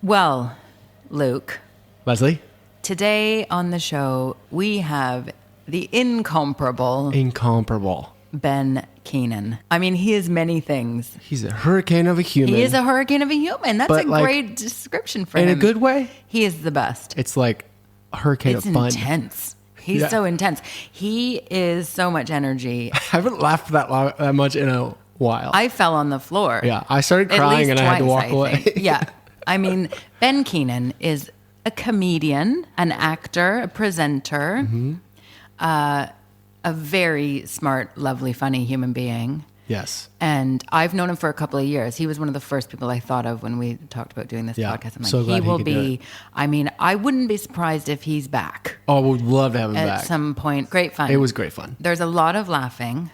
Well, Luke. Leslie? Today on the show, we have the incomparable Ben Keenan. I mean, he is many things. He's a hurricane of a human. He is a hurricane of a human. That's great description for him. In a good way? He is the best. It's like a hurricane of fun. It's intense. He's so intense. He is so much energy. I haven't laughed that much in a while. I fell on the floor. Yeah, I started crying and I had to walk away. Yeah. I mean, Ben Keenan is a comedian, an actor, a presenter, a very smart, lovely, funny human being. Yes. And I've known him for a couple of years. He was one of the first people I thought of when we talked about doing this podcast. I'm like, so glad he will he could do be, it. I mean, I wouldn't be surprised if he's back. Oh, we'd love to have him back. At some point. Great fun. It was great fun. There's a lot of laughing.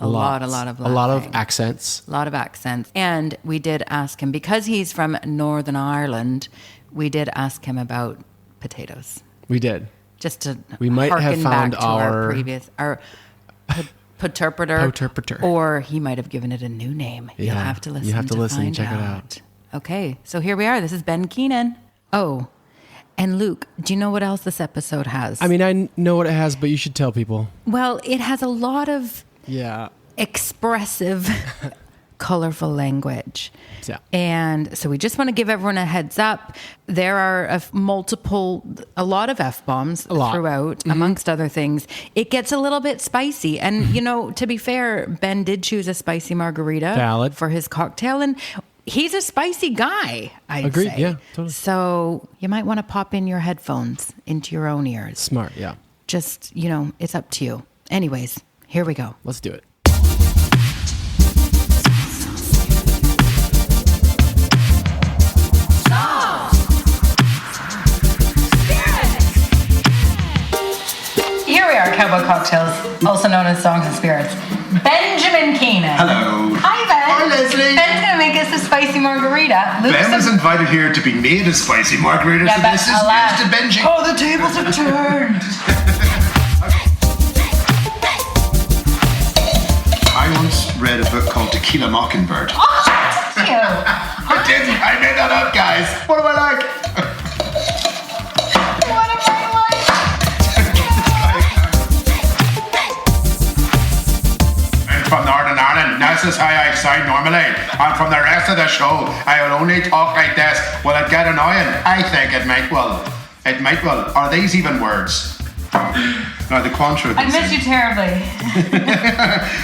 A lot of laughing. A lot of accents. A lot of accents. And we did ask him, because he's from Northern Ireland, we did ask him about potatoes. We did. Just to we might have found back to our previous... Poterpater. Or he might have given it a new name. Yeah, You'll have to listen. You have to listen and check out. it out. Okay, so here we are. This is Ben Keenan. Oh, and Luke, do you know what else this episode has? I mean, I know what it has, but you should tell people. Well, it has a lot of expressive, colorful language. Yeah. And so we just want to give everyone a heads up. There are a lot of F-bombs throughout, amongst other things. It gets a little bit spicy. And, you know, to be fair, Ben did choose a spicy margarita for his cocktail. And he's a spicy guy, I'd say. Yeah, totally. So you might want to pop in your headphones into your own ears. Smart, yeah. Just, you know, it's up to you. Anyways, here we go. Let's do it. Here we are, Cowboy Cocktails, also known as Songs and Spirits. Benjamin Keenan. Hello. Hi, Ben. Hi, Leslie. Ben's going to make us a spicy margarita. Ben was invited here to be made a spicy margarita, so this is news to Benji. Oh, the tables have turned. I once read a book called To Kill a Mockingbird. Oh, thank you. I didn't. I made that up, guys. What am I like? From Northern Ireland, this is how I sound normally. And from the rest of the show, I will only talk like this. Will it get annoying? I think it might well. It might well. Are these even words? No, the Quantro. I miss you terribly.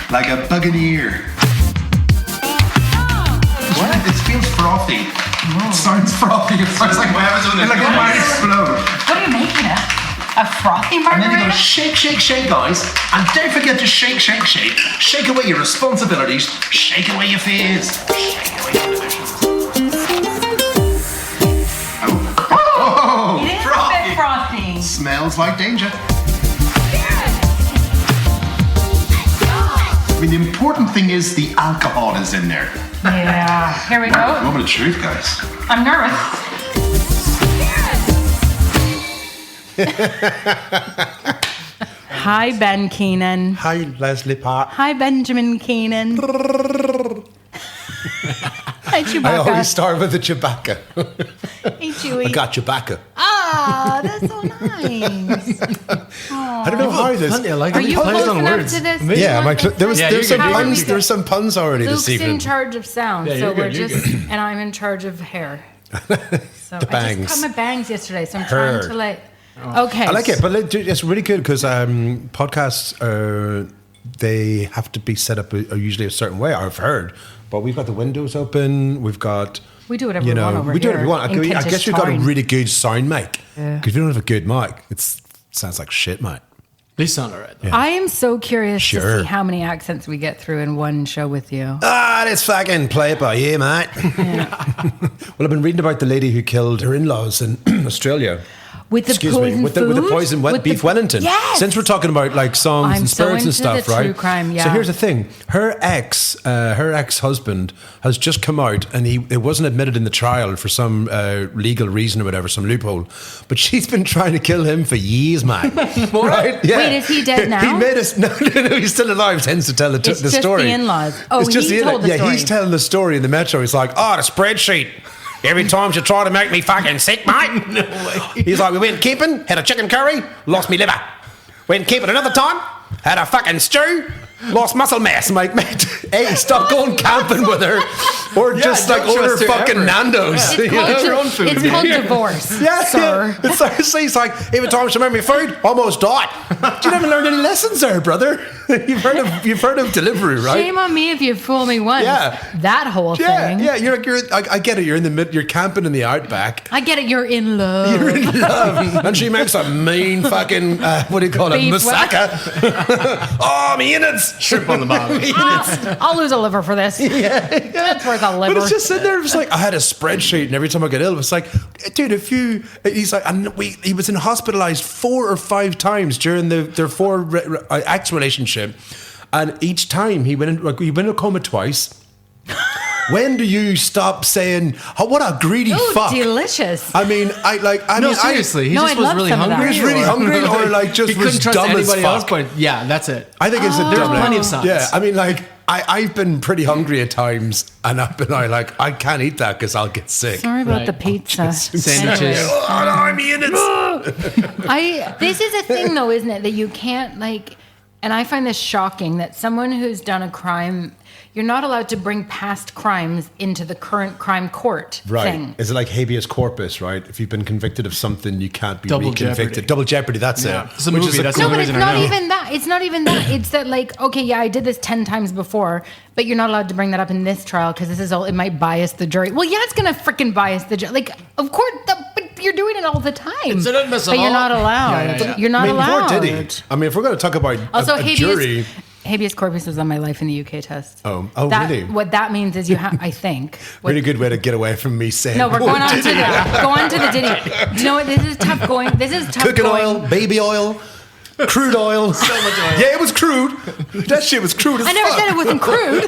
Like a bug in the ear. What? It feels frothy. It sounds frothy. It sounds like it might explode. What are you making it? A frothy margarita? And then you go shake, shake, shake, guys. And don't forget to shake, shake, shake. Shake away your responsibilities. Shake away your fears. Shake away your ambitions. Oh, it is frothy. A bit frothy. Smells like danger. I mean, the important thing is the alcohol is in there. Yeah. Here we go. Moment of truth, guys. I'm nervous. Hi, Ben Keenan. Hi, Leslie Park. Hi, Benjamin Keenan. Hi, Chewbacca. I always start with the Chewbacca. Hey, Chewie. I got Chewbacca. Ah, that's so nice. I don't know how this. Are you close enough to this? Yeah, there's some puns already Luke's this evening. in charge of sound, so we're just, and I'm in charge of hair. So The bangs. I just cut my bangs yesterday, so I'm trying to Okay. I like it, but it's really good because podcasts they have to be set up usually a certain way. I've heard, but we've got the windows open. We do whatever we want over we do here. whatever we want. I guess you've got a really good sound mic because if you don't have a good mic, it sounds like shit, mate. They sound all right, though. I am so curious to see how many accents we get through in one show with you. Let's fucking play it by ear, mate. Yeah. Well, I've been reading about the lady who killed her in-laws in Australia. With the poison with the poison beef Wellington. Yes! Since we're talking about like songs and spirits and stuff, right? True crime, yeah. So here's the thing: her ex-husband has just come out, and it wasn't admitted in the trial for some legal reason or whatever, some loophole. But she's been trying to kill him for years, man. Right? Yeah. Wait, is he dead now? He made us. No, he's still alive. Tends to tell the story. It's just the in-laws. Oh, it's just he told the story. Yeah, he's telling the story in the Metro. He's like, the spreadsheet. Every time she tried to make me fucking sick, mate. No way. He's like, we went camping, had a chicken curry, lost me liver. Went camping another time, had a fucking stew, lost muscle mass. I'm like, mate, hey, stop going camping with her. Or just like order fucking ever. Nando's. Yeah. It's called divorce, sir. It's like, it's like, every time she made me food, almost died. You never learned any lessons there, brother. You've heard of delivery, right? Shame on me if you fool me once. Yeah. That whole thing. Yeah, I get it. You're in the mid. You're camping in the outback. I get it. You're in love. You're in love, and she makes a mean fucking what do you call it, moussaka? Oh, me innards, shrimp on the bottom. I'll lose a liver for this. Yeah, that's worth a liver. But it's just sitting there. It's like I had a spreadsheet, and every time I get ill, it's like, dude, he's like, he was hospitalized 4 or 5 times during their 4 relationship, and each time he went in a coma twice. When do you stop saying, "Oh, what a greedy fuck"? Delicious. I mean, seriously, he just was really hungry. He was really hungry, or like just he was couldn't dumb trust as anybody fuck. else. But yeah, that's it. I think it's a There's plenty of signs. Yeah, I mean, like I've been pretty hungry at times, and I've been like, I can't eat that because I'll get sick. Sorry about the pizza sandwiches. Oh no, I mean it's. This is a thing, though, isn't it? That you can't like, and I find this shocking that someone who's done a crime. You're not allowed to bring past crimes into the current crime court thing. Is it like habeas corpus, right? If you've been convicted of something, you can't be Double reconvicted. jeopardy. Double jeopardy, that's it. It's a movie. That's no, the but reason it's not I know. even that. It's not even that. It's that like, okay, yeah, I did this 10 times before, but you're not allowed to bring that up in this trial because this is all, it might bias the jury. Well, yeah, it's going to freaking bias the jury. Like, of course, but you're doing it all the time. It's inadmissible. But you're not allowed. Yeah. You're not allowed. Before did he? I mean, if we're going to talk about also, a jury... Habeas corpus was on my life in the UK test. Oh, really? What that means is you have, I think. Really good way to get away from me saying. No, we're going on to the Diddy. Do you know what? This is tough going. Cooking oil, baby oil. Crude oil. So much oil. Yeah, it was crude. That shit was crude as I never said it wasn't crude.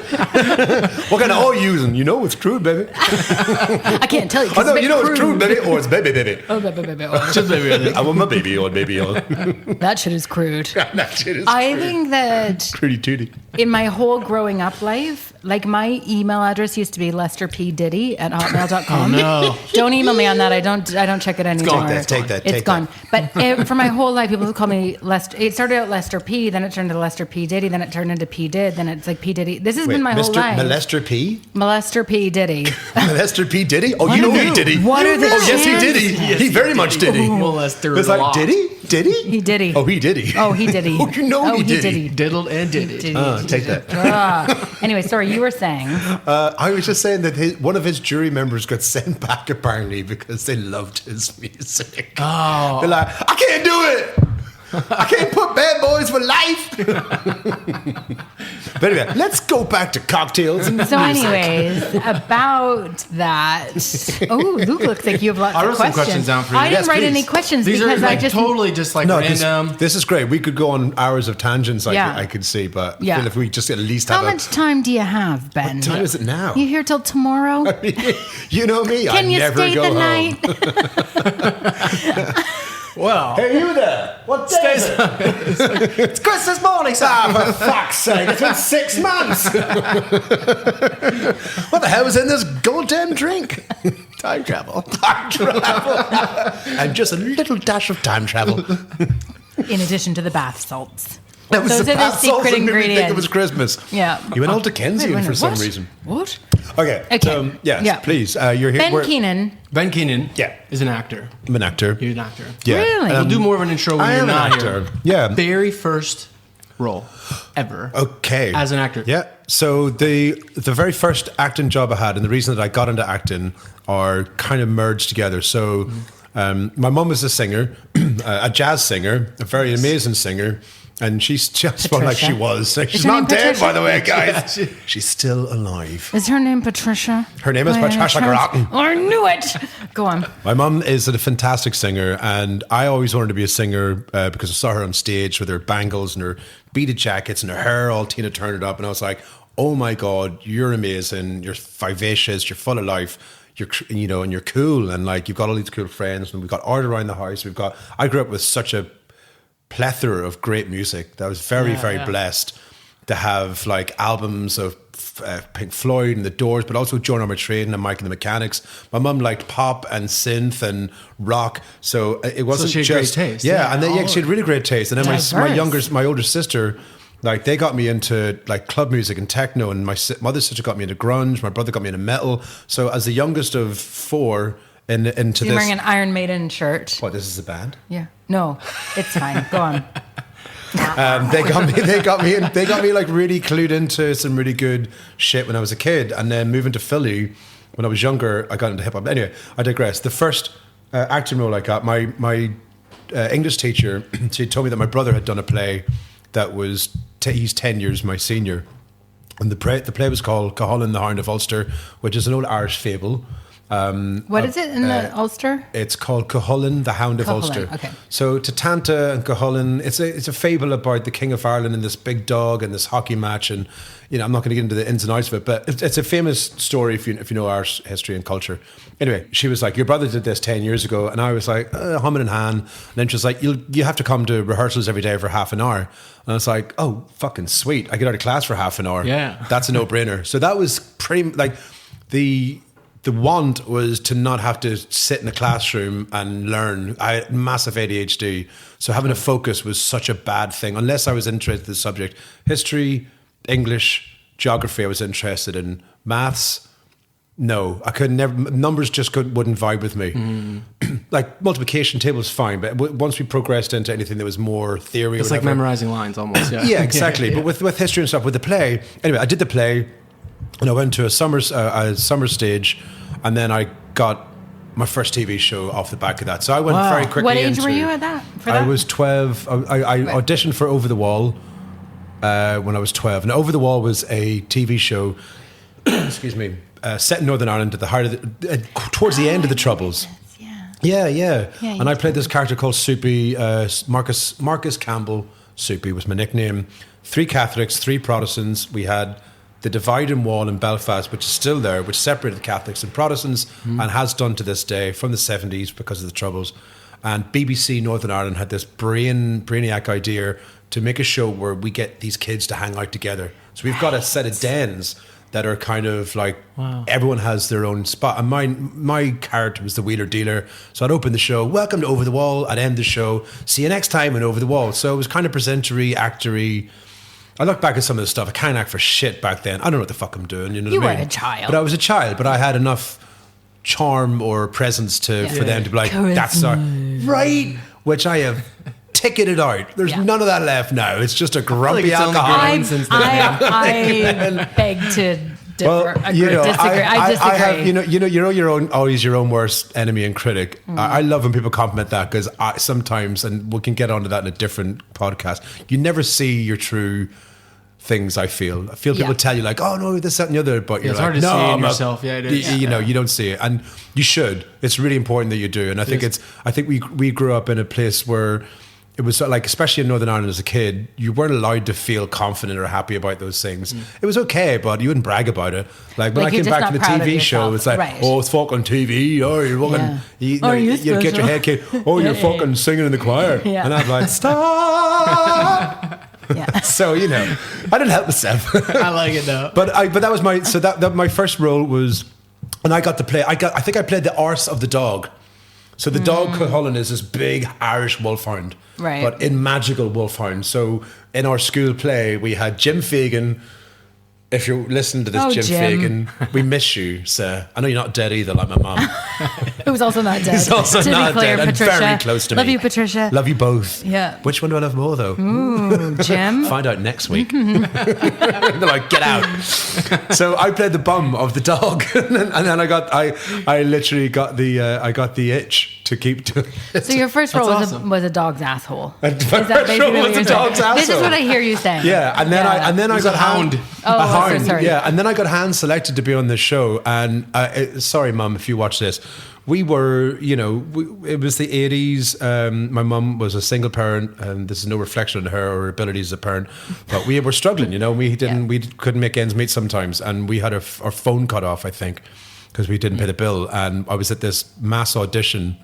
What kind of oil you using? You know it's crude, baby. I can't tell you. I know, you know it's crude, baby, or it's baby. Oh, baby oil. Just baby. I want my baby oil. That shit is crude. That shit is I crude. think that Crudy tooty. in my whole growing up life, like my email address used to be lesterpdiddy@hotmail.com. Oh, no. Don't email me on that. I don't check it anymore. Take that. It's gone. But for my whole life, people would call me Lester. It started out Lester P, then it turned to Lester P Diddy, then it turned into P Did, then it's like P Diddy. This has been my whole life. Molester P? Molester P Diddy. Molester P Diddy? Oh, you know he did he. What are the Oh, yes, he did he. Yes, He very much did he. Molester It's like, did he? Did he? He did he. Oh, he did he. Oh, he did he. Oh, you know he did he. Diddled and did it. Take that. Anyway, sorry, you were saying. I was just saying that one of his jury members got sent back apparently because they loved his music. Oh. They're like, I can't do it. I can't put Bad Boys for life. But anyway, let's go back to cocktails and So, music. anyways, about that. Oh, Luke looks like you have lots I of wrote some questions. questions down for you. I didn't Yes, write please. any questions These because are I like just totally just like No, random. this is great. We could go on hours of tangents. Yeah. I could see, but Yeah. I feel if we just at least How have much time do you have, Ben? What time is it now? You here till tomorrow? You know me. Can I you never stay go the home. night? Well, Hey, you there? What day is it? it's Christmas morning, sir. For fuck's sake, it's been 6 months. What the hell was in this goddamn drink? Time travel. Time travel. And just a little dash of time travel. In addition to the bath salts. That was Those the are the bath salts secret that made me think ingredients. it was Christmas. Yeah. You went all Dickensian Wait, for some what? reason. What? Okay. Okay. Yes, Yeah. please. You're here. Ben Keenan. Ben Keenan Yeah. is an actor. I'm an actor. He's an actor. Yeah. Really? We'll do more of an intro when I you're am an not actor. here. Yeah. Very first role ever. Okay. As an actor. Yeah. So the very first acting job I had, and the reason that I got into acting are kind of merged together. So my mum was a singer, a jazz singer, a very amazing singer. And she's just well, like she was. She's her name not dead, Patricia? by the way, guys. She's still alive. Is her name Patricia? Her name is By any Patricia chance? Groton. Oh, I knew it. Go on. My mum is a fantastic singer, and I always wanted to be a singer because I saw her on stage with her bangles and her beaded jackets and her hair all Tina Turnered up, and I was like, "Oh my God, you're amazing! You're vivacious. You're full of life. You're and you're cool, and like you've got all these cool friends, and we've got art around the house. I grew up with such a plethora of great music that I was very blessed to have like albums of Pink Floyd and the Doors, but also Joan Armour Trade and Mike and the Mechanics. My mum liked pop and synth and rock, so it wasn't she had just great taste. Yeah, and then she had really great taste. And then my older sister, like they got me into like club music and techno, and my mother sister got me into grunge. My brother got me into metal. So as the youngest of four into this, you're wearing an Iron Maiden shirt. What? This is a band? Yeah. No, it's fine. Go on. They got me like really clued into some really good shit when I was a kid, and then moving to Philly when I was younger, I got into hip hop. Anyway, I digress. The first acting role I got, my English teacher, she told me that my brother had done a play that was he's 10 years my senior, and the play was called Cuchulainn the Hound of Ulster, which is an old Irish fable. What is it in the Ulster? It's called Cuchulainn the Hound of Ulster. Okay. So Tantanta and Cuchulainn, it's a fable about the King of Ireland and this big dog and this hockey match, and I'm not going to get into the ins and outs of it, but it's a famous story if you know Irish history and culture. Anyway, she was like, your brother did this 10 years ago, and I was like, humming in hand, and then she was like, you have to come to rehearsals every day for half an hour. And I was like, oh, fucking sweet. I get out of class for half an hour. Yeah. That's a no-brainer. So that was pretty, like, the want was to not have to sit in a classroom and learn. I had massive ADHD, so having to focus was such a bad thing, unless I was interested in the subject. History, English, geography, I was interested in. Maths, no. I could never, numbers just wouldn't vibe with me. Like multiplication tables, fine, but once we progressed into anything that was more theory, it's like memorizing lines almost. Yeah, yeah, exactly. Yeah. But with history and stuff, with the play, anyway, I did the play, and I went to a summer stage, and then I got my first TV show off the back of that. So I went very quickly. What age were you at that? I was 12. I auditioned for Over the Wall when I was 12, and Over the Wall was a TV show. Excuse me, set in Northern Ireland at the heart of towards the end of the Troubles. Yeah. And I played this character called Soupy, Marcus Campbell. Soupy was my nickname. 3 Catholics, 3 Protestants. We had the dividing wall in Belfast, which is still there, which separated Catholics and Protestants, and has done to this day from the 70s because of the Troubles. And BBC Northern Ireland had this brainiac idea to make a show where we get these kids to hang out together. So we've got a set of dens that are kind of like, everyone has their own spot. And my character was the wheeler dealer. So I'd open the show, welcome to Over the Wall. I'd end the show, see you next time in Over the Wall. So it was kind of presentery, actory. I look back at some of the stuff. I can't act for shit back then. I don't know what the fuck I'm doing. You know what I mean? You were a child. But I was a child. But I had enough charm or presence for them to be like, that's right. Which I have ticketed out. There's none of that left now. It's just a grumpy alcoholic. I beg to differ. Well, disagree. I disagree. I have, you're always your own worst enemy and critic. I love when people compliment that, because sometimes, and we can get onto that in a different podcast, you never see your true things. I feel people tell you like, oh no, this, that, and the other, but you're it's like, hard to no, see in yourself. Yeah, it is. You know, you don't see it, and you should. It's really important that you do. And I think we grew up in a place where it was like, especially in Northern Ireland as a kid, you weren't allowed to feel confident or happy about those things. It was okay, but you wouldn't brag about it. Like when I came back to the TV show, it's like, oh, it's fucking TV. Oh, you're fucking, you get your head kicked. Oh, you're fucking singing in the choir. And I'm like, stop. So, I didn't help myself. I like it though. But that was my first role was, and I got to play, I think I played the arse of the dog. So the dog Cuchulainn is this big Irish wolfhound, right? But in magical wolfhound. So in our school play, we had Jim Fagan. If you're listening to this, Jim Fagan, we miss you, sir. I know you're not dead either, like my mum. Who's also not dead. He's also not dead, Patricia. and very close to me. Love you, Patricia. Love you both. Yeah. Which one do I love more, though? Ooh, Jim. Find out next week. They're like, get out. So I played the bum of the dog, and then I literally got the itch to keep doing it. So your first role was a dog's asshole. Is that basically what you're saying? This is what I hear you saying. Yeah, and then I got a hound. Sorry. Yeah, and then I got hand selected to be on the show. And sorry, Mum, if you watch this. We were, it was the 80s. My mum was a single parent, and this is no reflection on her or her abilities as a parent, but we were struggling. We couldn't make ends meet sometimes, and we had our phone cut off, I think, because we didn't pay the bill. And I was at this mass audition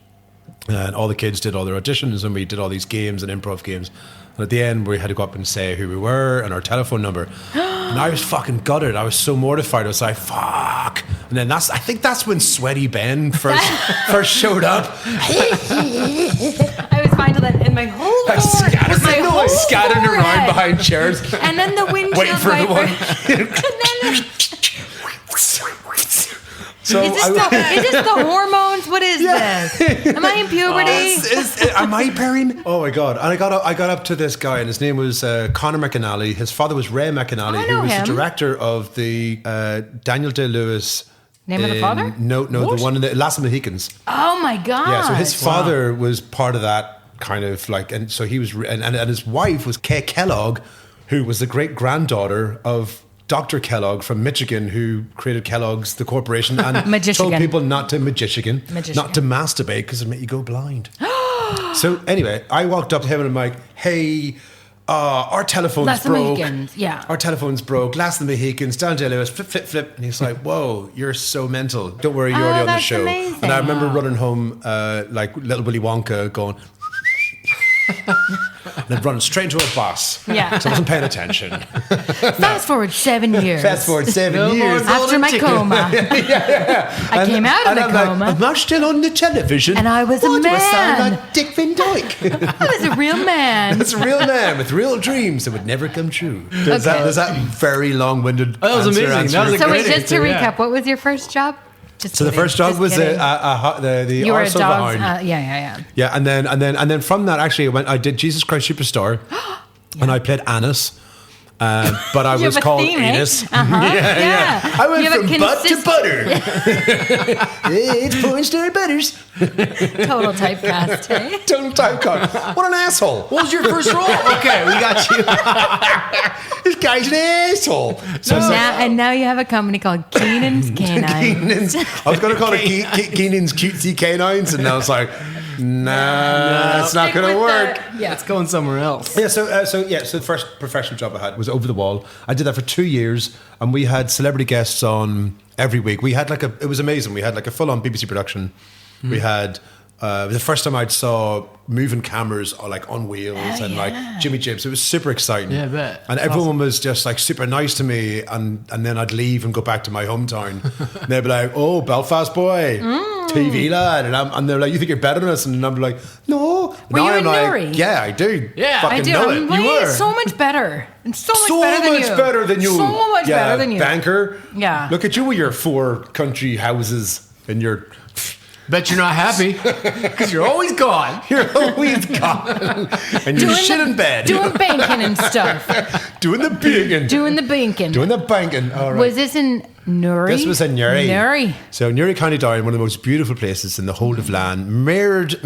And all the kids did all their auditions, and we did all these games and improv games. And at the end, we had to go up and say who we were and our telephone number. And I was fucking gutted. I was so mortified. I was like, fuck. And then I think that's when Sweaty Ben first showed up. I was finding that in my whole scattered around behind chairs. And then the windshield waiting for the one. So is this the hormones? What is this? Am I in puberty? Am I pairing? Oh my god! And I got up to this guy, and his name was Conor McAnally. His father was Ray McAnally, who was the director of the Daniel Day-Lewis. Name of the father? No, what? The one in the Last of the Mohicans. Oh my god! Yeah, so his father was part of that kind of like, and so he was, and his wife was Kay Kellogg, who was the great granddaughter of Dr. Kellogg from Michigan, who created Kellogg's, the corporation, and told people not to not to masturbate because it'd make you go blind. So anyway, I walked up to him and I'm like, hey, our telephone's broke. Yeah. Our telephone's broke. Last of the Mohicans, Daniel Day-Lewis, flip. And he's like, whoa, you're so mental. Don't worry, you're already on the show. Amazing. And I remember running home like little Willy Wonka going... and then running straight into a bus. Yeah. So I wasn't paying attention. Fast forward 7 years. Years. After my coma. I came out of the coma. Like, am I still on the television? And I was a man. Do I sound like Dick Van Dyke? I was a real man. That's a real man with real dreams that would never come true. Does that very long-winded that was amazing. Answer? That was a great just to recap, what was your first job? So the first job was the you were a Arse of the dog's, Hound. Yeah, and then from that actually I did Jesus Christ Superstar, and I played Anus. But I was called Anus. Yeah. I went from butt to butter. It's porn star butters. Total typecast, hey? Total typecast. What an asshole. What was your first role? Okay, we got you. This guy's an asshole. So now you have a company called Keenan's Canines. I was going to call it Keenan's Cutesy Canines, and I was like, nah, it's not going to work. It's going somewhere else. Yeah, so the first professional job I had was Over the Wall. I did that for 2 years, and we had celebrity guests on every week. We had it was amazing. We had like a full-on BBC production. We had the first time I saw moving cameras like on wheels like Jimmy Jibs. It was super exciting. Yeah, I bet. And everyone was just like super nice to me, and then I'd leave and go back to my hometown. And they'd be like, "Oh, Belfast boy, TV lad," and they're like, "You think you're better than us?" And I'm like, "No." Were you in Nuri? Like, yeah, I do. Yeah, fucking I do. know it. You were so much better. So much better than you. So much better than you. Banker. Yeah. Look at you with your 4 country houses and your... Bet you're not happy because you're always gone. You're always gone. And you're shit in bed. Doing banking and stuff. Doing the banking. Doing the banking. All right. Was this in Nuri? This was in Nuri. Nuri. So Nuri County Down, one of the most beautiful places in the whole of land. Mired and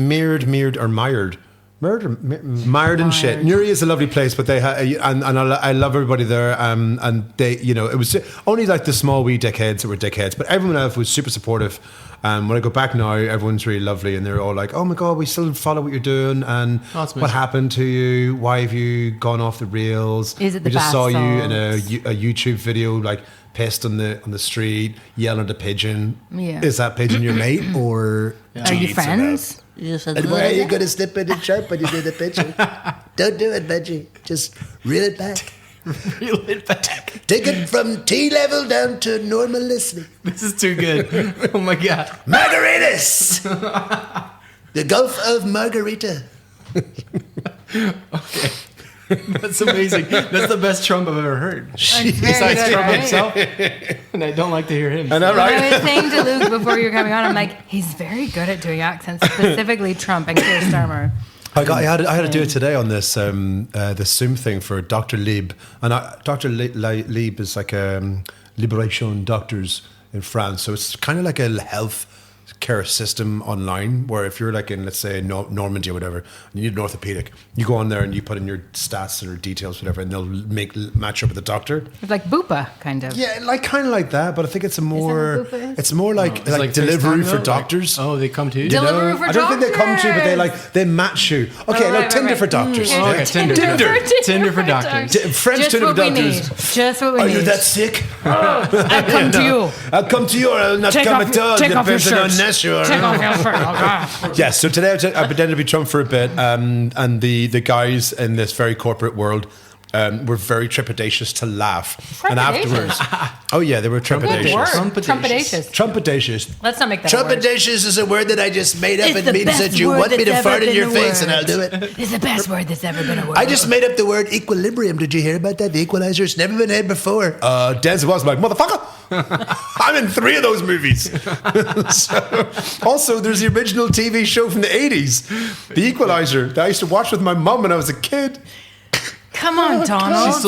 shit. Nuri is a lovely place, but they and I love everybody there. And they, it was only like the small wee dickheads that were dickheads, but everyone else was super supportive. And when I go back now, everyone's really lovely, and they're all like, "Oh my god, we still follow what you're doing, and what happened to you? Why have you gone off the rails? Is it the we just saw you in a salts? YouTube video, like pissed on the street, yelling at a pigeon. Yeah. Is that pigeon your mate, or are you friends? And why are you going to slip in the trap when you do the pigeon? Don't do it, Benji. Just reel it back. Reel it back. Take it from T-level down to normal listening. This is too good. Oh my god. Margaritas! The Gulf of Margarita. Okay. That's amazing. That's the best Trump I've ever heard. Besides Trump himself. And I don't like to hear him. I know, right? I was saying to Luke before you were coming on, I'm like, he's very good at doing accents, specifically Trump and Keir Starmer. I had to do it today on this this Zoom thing for Dr. Lieb, and Dr. Lieb is like Liberation Doctors in France, so it's kind of like a health care system online where if you're like in, let's say, Normandy or whatever, and you need an orthopedic, you go on there and you put in your stats or details, whatever, and they'll match up with the doctor. It's like Bupa, kind of. Yeah, kind of like that, but I think it's Is that what Bupa is? it's more like delivery for doctors. Oh, they come to you? Delivery for I don't think they come to you, but they match you. Okay, right, Tinder right. for doctors. Oh, okay, Tinder for doctors. French Just Tinder for what we doctors. need. Just what we need. Are you that sick? I'll come to you. I'll come to you or I'll not Take come off at all. your Depends on shirt. not sure. Take off your shirt. Okay. Yes, so today I pretended to be Trump for a bit, and the guys in this very corporate world were very trepidatious to laugh. And afterwards, oh yeah, they were trepidatious. Trumpetacious. Let's not make that a word. Trumpetacious is a word that I just made up. It's It means that you want me to fart in your face, and I'll do it. It's the best word that's ever been a word. I just made up the word equilibrium. Did you hear about that? The Equalizer. It's never been heard before. Denzel was like, motherfucker. I'm in 3 of those movies. Also, there's the original TV show from the 80s, The Equalizer, that I used to watch with my mum when I was a kid. Come on, Donald. She's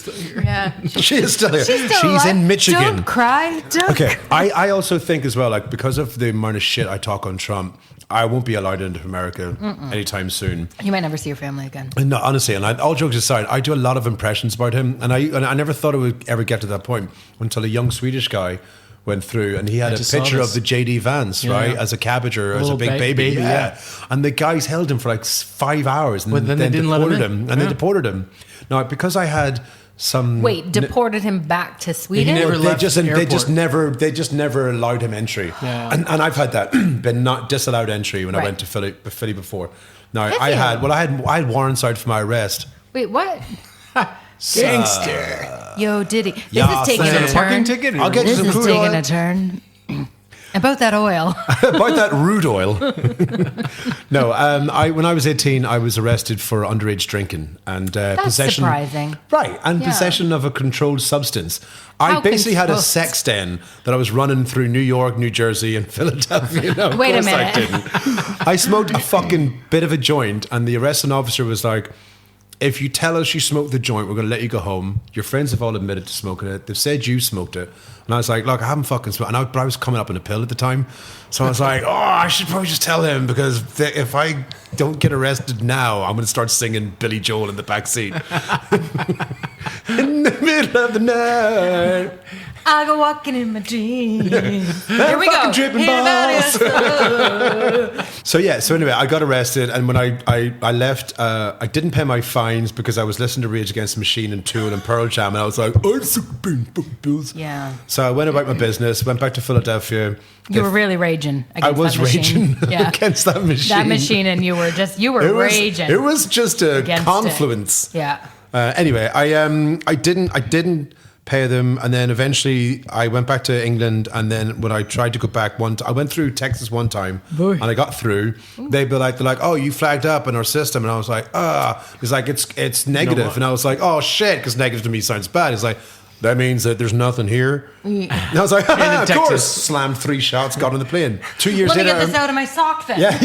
still here. Yeah. She is still here. She's in Michigan. Don't cry. Okay, I also think as well, like, because of the amount of shit I talk on Trump, I won't be allowed into America anytime soon. You might never see your family again. No, honestly, and all jokes aside, I do a lot of impressions about him, and I never thought it would ever get to that point until a young Swedish guy went through, and he had a picture of the JD Vance, right, as a cabbage or as a big baby. Yeah. And the guys held him for like 5 hours, and then they didn't deported him. And they deported him. Now, because I had some... Wait, deported him back to Sweden? They just never allowed him entry. Yeah. And I've had that, been not disallowed entry when I went to Philly before. Now, I had warrants out for my arrest. Wait, what? Gangster. Yo, Diddy. This is taking a turn. Parking ticket? I'll get you some This is crude taking oil. a turn. About that oil. About that rude oil. No, when I was 18, I was arrested for underage drinking and possession. Surprising. Right, and possession of a controlled substance. I basically had a sex den that I was running through New York, New Jersey, and Philadelphia. No, Wait a minute. I didn't. I smoked a fucking bit of a joint, and the arresting officer was like, if you tell us you smoked the joint, we're going to let you go home. Your friends have all admitted to smoking it. They've said you smoked it. And I was like, look, I haven't fucking smoked. But I was coming up in a pill at the time. So I was like, I should probably just tell him, because if I don't get arrested now, I'm going to start singing Billy Joel in the back seat. In the middle of the night. I go walking in my dreams. Here we go. Dripping balls. So anyway, I got arrested, and when I left, I didn't pay my fines because I was listening to Rage Against the Machine and Tool and Pearl Jam, and I was like, I'm sick of paying fucking bills. Yeah. So I went about my business, went back to Philadelphia. You were really raging against I was that machine. raging against that machine. That machine, and you were raging. It was just a confluence. Yeah. Anyway, I didn't pay them, and then eventually I went back to England, and then when I tried to go back I went through Texas one time, and I got through. They're like, oh, you flagged up in our system, and I was like, it's like it's negative, and I was like, oh shit, because negative to me sounds bad. It's like, that means that there's nothing here. And I was like, of course. Slammed 3 shots, got on the plane. 2 years later, let me get this out of my sock then. Yeah.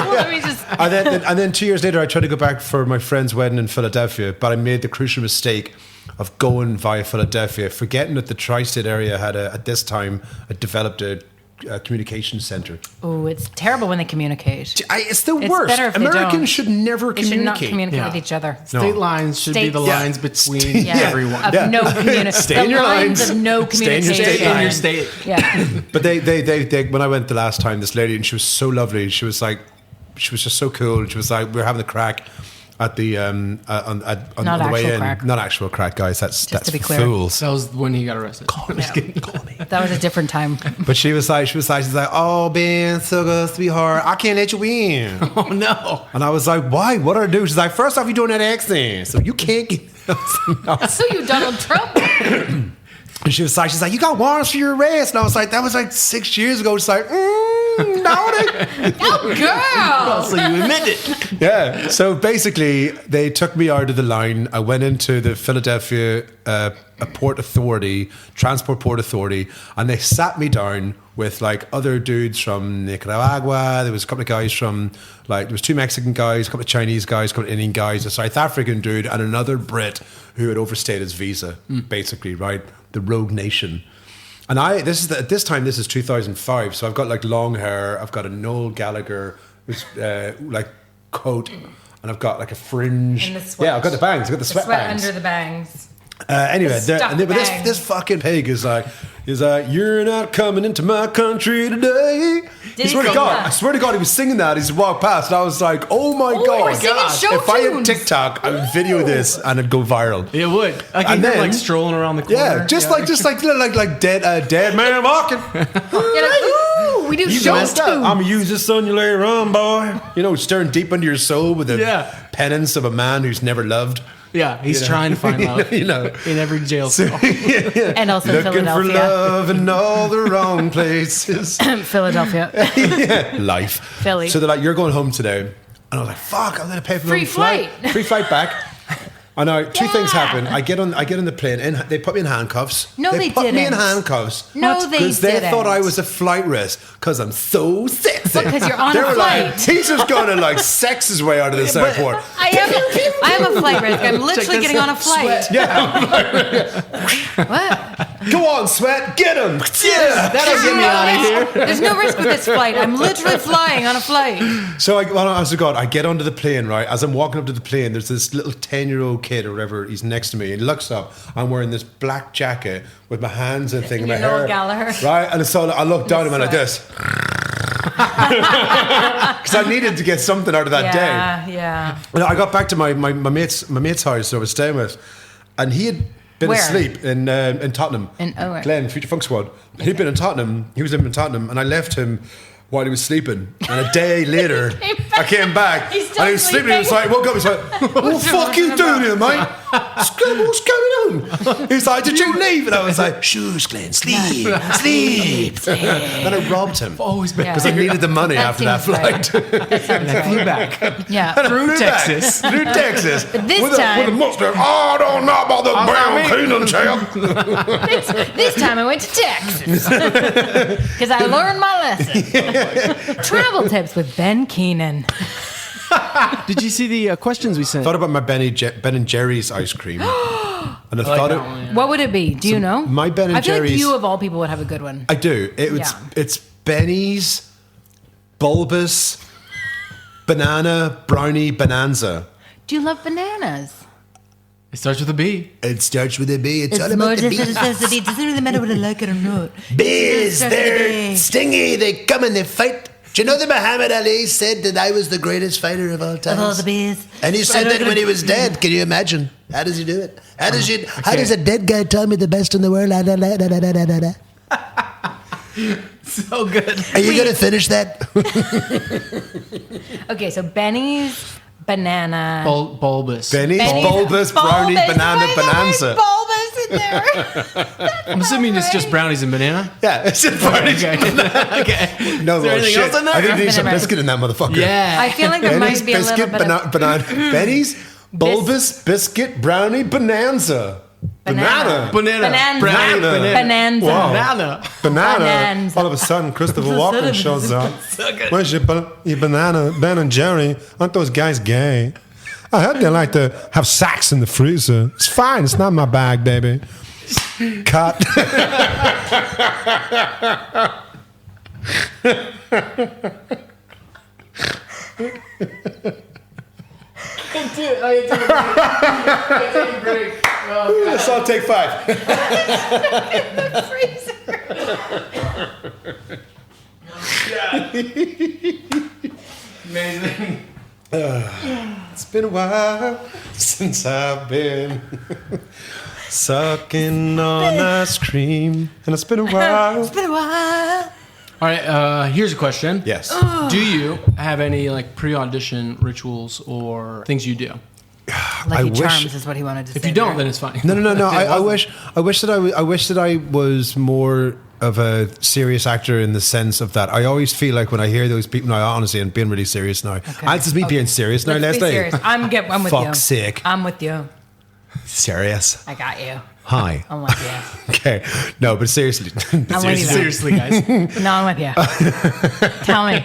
Let me just. And then 2 years later, I tried to go back for my friend's wedding in Philadelphia, but I made the crucial mistake of going via Philadelphia, forgetting that the tri-state area had at this time developed a communication center. Oh, it's terrible when they communicate. It's the worst. Better if Americans they don't. should never They communicate. should not communicate with each other. State lines should be the lines between everyone. Of no communication. Stay in your lines. Of no communication. Stay in your state. Yeah. But they when I went the last time, this lady, and she was so lovely. She was just so cool. She was like, we were having a crack at the on the way in. Crack. Not actual crack, guys. That's to be clear. fools. That was when he got arrested. Call me. That was a different time. But she's like, oh, Ben, so good, sweetheart. I can't let you in. Oh no. And I was like, why? What do I do? She's like, first off, you're doing that accent, so you can't get. So you Donald Trump. And she's like, you got warrants for your arrest. And I was like, that was like 6 years ago. She's like, Oh, girl. So you admit it. Yeah. So basically, they took me out of the line. I went into the Philadelphia Transport Port Authority, and they sat me down with like other dudes from Nicaragua. There was a couple of guys from there was 2 Mexican guys, a couple of Chinese guys, a couple of Indian guys, a South African dude, and another Brit who had overstayed his visa, basically, right? The rogue nation. And this is 2005, so I've got like long hair, I've got a Noel Gallagher coat, and I've got like a fringe. And the sweat. Yeah, I've got the bangs, I've got the sweat bangs. Under the bangs. Anyway, this fucking pig is like, you're not coming into my country today. I swear to God, he was singing that. He's walked past, and I was like, oh my God. If I had TikTok, I would video this and it'd go viral. It would. And then like strolling around the corner. Yeah, just like dead man walking. Ooh, We do You show messed up. too. I'm gonna use this on you later on, boy. You know, staring deep into your soul with the penance of a man who's never loved. Yeah, he's trying to find love. You know, in every jail cell. And also looking for Philadelphia. love in all the wrong places. Philadelphia. Life. Philly. So they're like, you're going home today. And I was like, fuck, I'm gonna pay for my Free own flight. flight. Free flight back. I know two things happen. I get on the plane and they put me in handcuffs. No, they put me in didn't. handcuffs. No, they Because they didn't. thought I was a flight risk because I'm so sexy. Because you're on they a were flight. like, he's just going to like sex his way out of this airport. I am a flight risk. I'm literally getting on a flight. What? Go on, Sweat, get him. Yeah, That'll get me out of here. There's no risk with this flight. I'm literally flying on a flight. So I get onto the plane, right? As I'm walking up to the plane, there's this little 10-year-old kid or whatever. He's next to me. And he looks up. I'm wearing this black jacket with my hands and thing in my You're Noel hair. Gallagher. Right? And so I look down at him and like this. Because I needed to get something out of that day. Yeah. And I got back to my mate's house that I was staying with. And he had been Where? asleep in Tottenham. Where? Glenn, Future Funk Squad. He'd been in Tottenham. He was living in Tottenham. And I left him while he was sleeping. And a day later, I came back. He's still And he was sleeping. He was like, woke up. He's like, what the fuck you doing here, mate? What's going on? He's like, did you leave? And I was like, shoes, Glenn, sleep. Then I robbed him. Always been. Because I needed the money after that seems right. flight. That sounds right. Flew back. Yeah. Through Texas. Through Texas. But this with time- a mustard. Oh, I don't know about the Ben Keenan champ. This time I went to Texas. Because I learned my lesson. Travel tips with Ben Keenan. Did you see the questions we sent? I thought about my Ben and Jerry's ice cream. And I thought it. What would it be? Do you know? My Ben and I feel Jerry's. like you of all people would have a good one. I do. It's Benny's bulbous banana brownie bonanza. Do you love bananas? It starts with a B. It starts with a B. It's all more about the just bees. as it doesn't really matter whether I like it or not. Bees, Starts with a they're B. stingy. They come and they fight. Do you know that Muhammad Ali said that I was the greatest fighter of all time? Of all the bees. And he said that when he was dead. Can you imagine? How does he do it? How does a dead guy tell me the best in the world? So good. Are you going to finish that? Okay, so Benny's banana. Bulbous. Benny's Benny's bulbous brownie bulbous. banana Why the word bonanza. bulbous in there. I'm assuming it's just brownies and banana. Yeah, it's just brownie. Okay. No, Is there anything shit. else in there? I think there's some Banana. biscuit in that motherfucker. Yeah. I feel like there Benny's might be a little biscuit, bit of banana. Benny's bulbous biscuit brownie bonanza. Banana. Banana. Bonanza. Brownie. Banana. Bonanza. Wow. Banana. Banana. Bonanza. All of a sudden, Christopher Walken shows up. Where's your banana? Ben and Jerry, aren't those guys gay? I heard they like to have sacks in the freezer. It's fine. It's not my bag, baby. Cut. So I'll take 5. Amazing. It's been a while since I've been sucking on ice cream, and it's been a while. It's been a while. All right. Here's a question. Yes. Do you have any like pre-audition rituals or things you do? Lucky wish- Charms is what he wanted to say. If you don't, there. then it's fine. No. I wish that I was more of a serious actor in the sense of that. I always feel like when I hear those people. No, honestly, I'm being really serious now. This is me being serious now. Let's be Leslie. serious. I'm with you. Fuck's sake. I'm with you. Serious. I got you. Hi. I'm with you. Okay. No, but seriously. I'm with you. Seriously, guys. No, I'm with you. Tell me.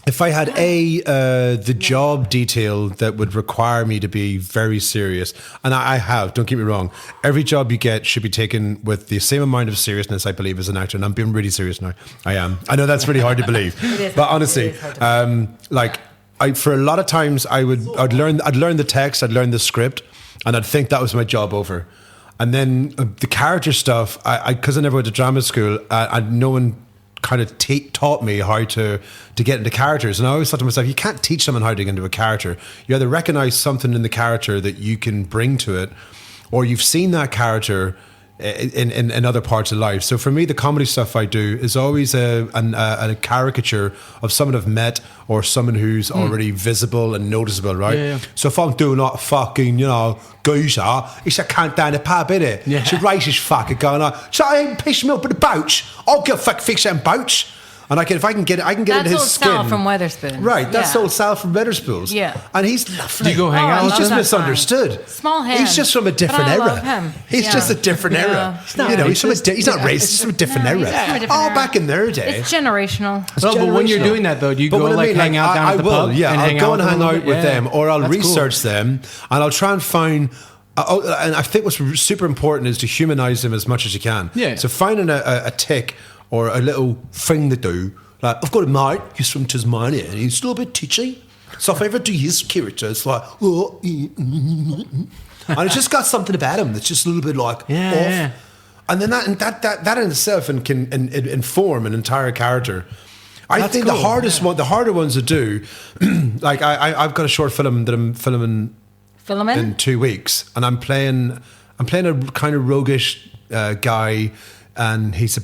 If I had the job detail that would require me to be very serious, and I have, don't get me wrong, every job you get should be taken with the same amount of seriousness, I believe, as an actor. And I'm being really serious now. I am. I know that's really hard to believe, but honestly, for a lot of times I'd learn the text, I'd learn the script, and I'd think that was my job over. And then the character stuff, because I never went to drama school, no one kind of taught me how to get into characters. And I always thought to myself, you can't teach someone how to get into a character. You either recognize something in the character that you can bring to it, or you've seen that character in other parts of life. So for me, the comedy stuff I do is always a caricature of someone I've met or someone who's already visible and noticeable, right? Yeah. So if I'm doing that fucking, geezer, he's a cunt down the pub, innit? Yeah. She's racist fucker going on. So I ain't pissing me up with a pouch. I'll go fix that pouch. And I can get into his skin. That's old Sal from Wetherspoons. Right, that's old Sal from Wetherspoons. Yeah. And he's lovely. Do you go hang out He's with just him? misunderstood. Small hand. He's just from a different But I era. love him. He's just a different era. Yeah. He's not racist. He's from a different era. he's from a different era. Back in their day. It's generational. Well, but when you're doing that though, do you go hang out down at the pub? Yeah, and I'll go and hang out with them, or I'll That's research them, and I'll try and find. And I think what's super important is to humanize them as much as you can. Yeah. So finding a tick or a little thing to do. Like, I've got a mate, he's from Tasmania, and he's a little bit titchy. So if I ever do his character, it's like, and it's just got something about him that's just a little bit like off. Yeah. And then that in itself can inform an entire character. I think cool. the harder ones to do, like I've got a short film that I'm filming in 2 weeks, and I'm playing a kind of roguish guy. And he's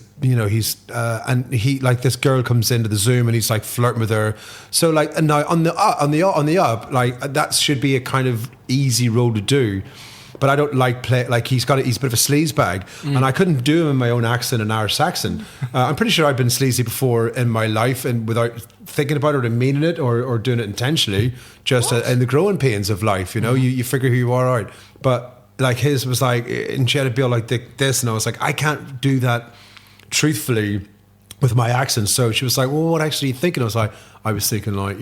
like this girl comes into the Zoom and he's like flirting with her. So like, and now on the up, like that should be a kind of easy role to do. But I don't like play like he's a bit of a sleaze bag, and I couldn't do him in my own accent, an Irish accent. I'm pretty sure I've been sleazy before in my life, and without thinking about it or meaning it or doing it intentionally, just in the growing pains of life. You figure who you are out, but. Like his was like, and she had to be all like this, and I was like, I can't do that truthfully with my accent. So she was like, well, what actually are you thinking? I was thinking like,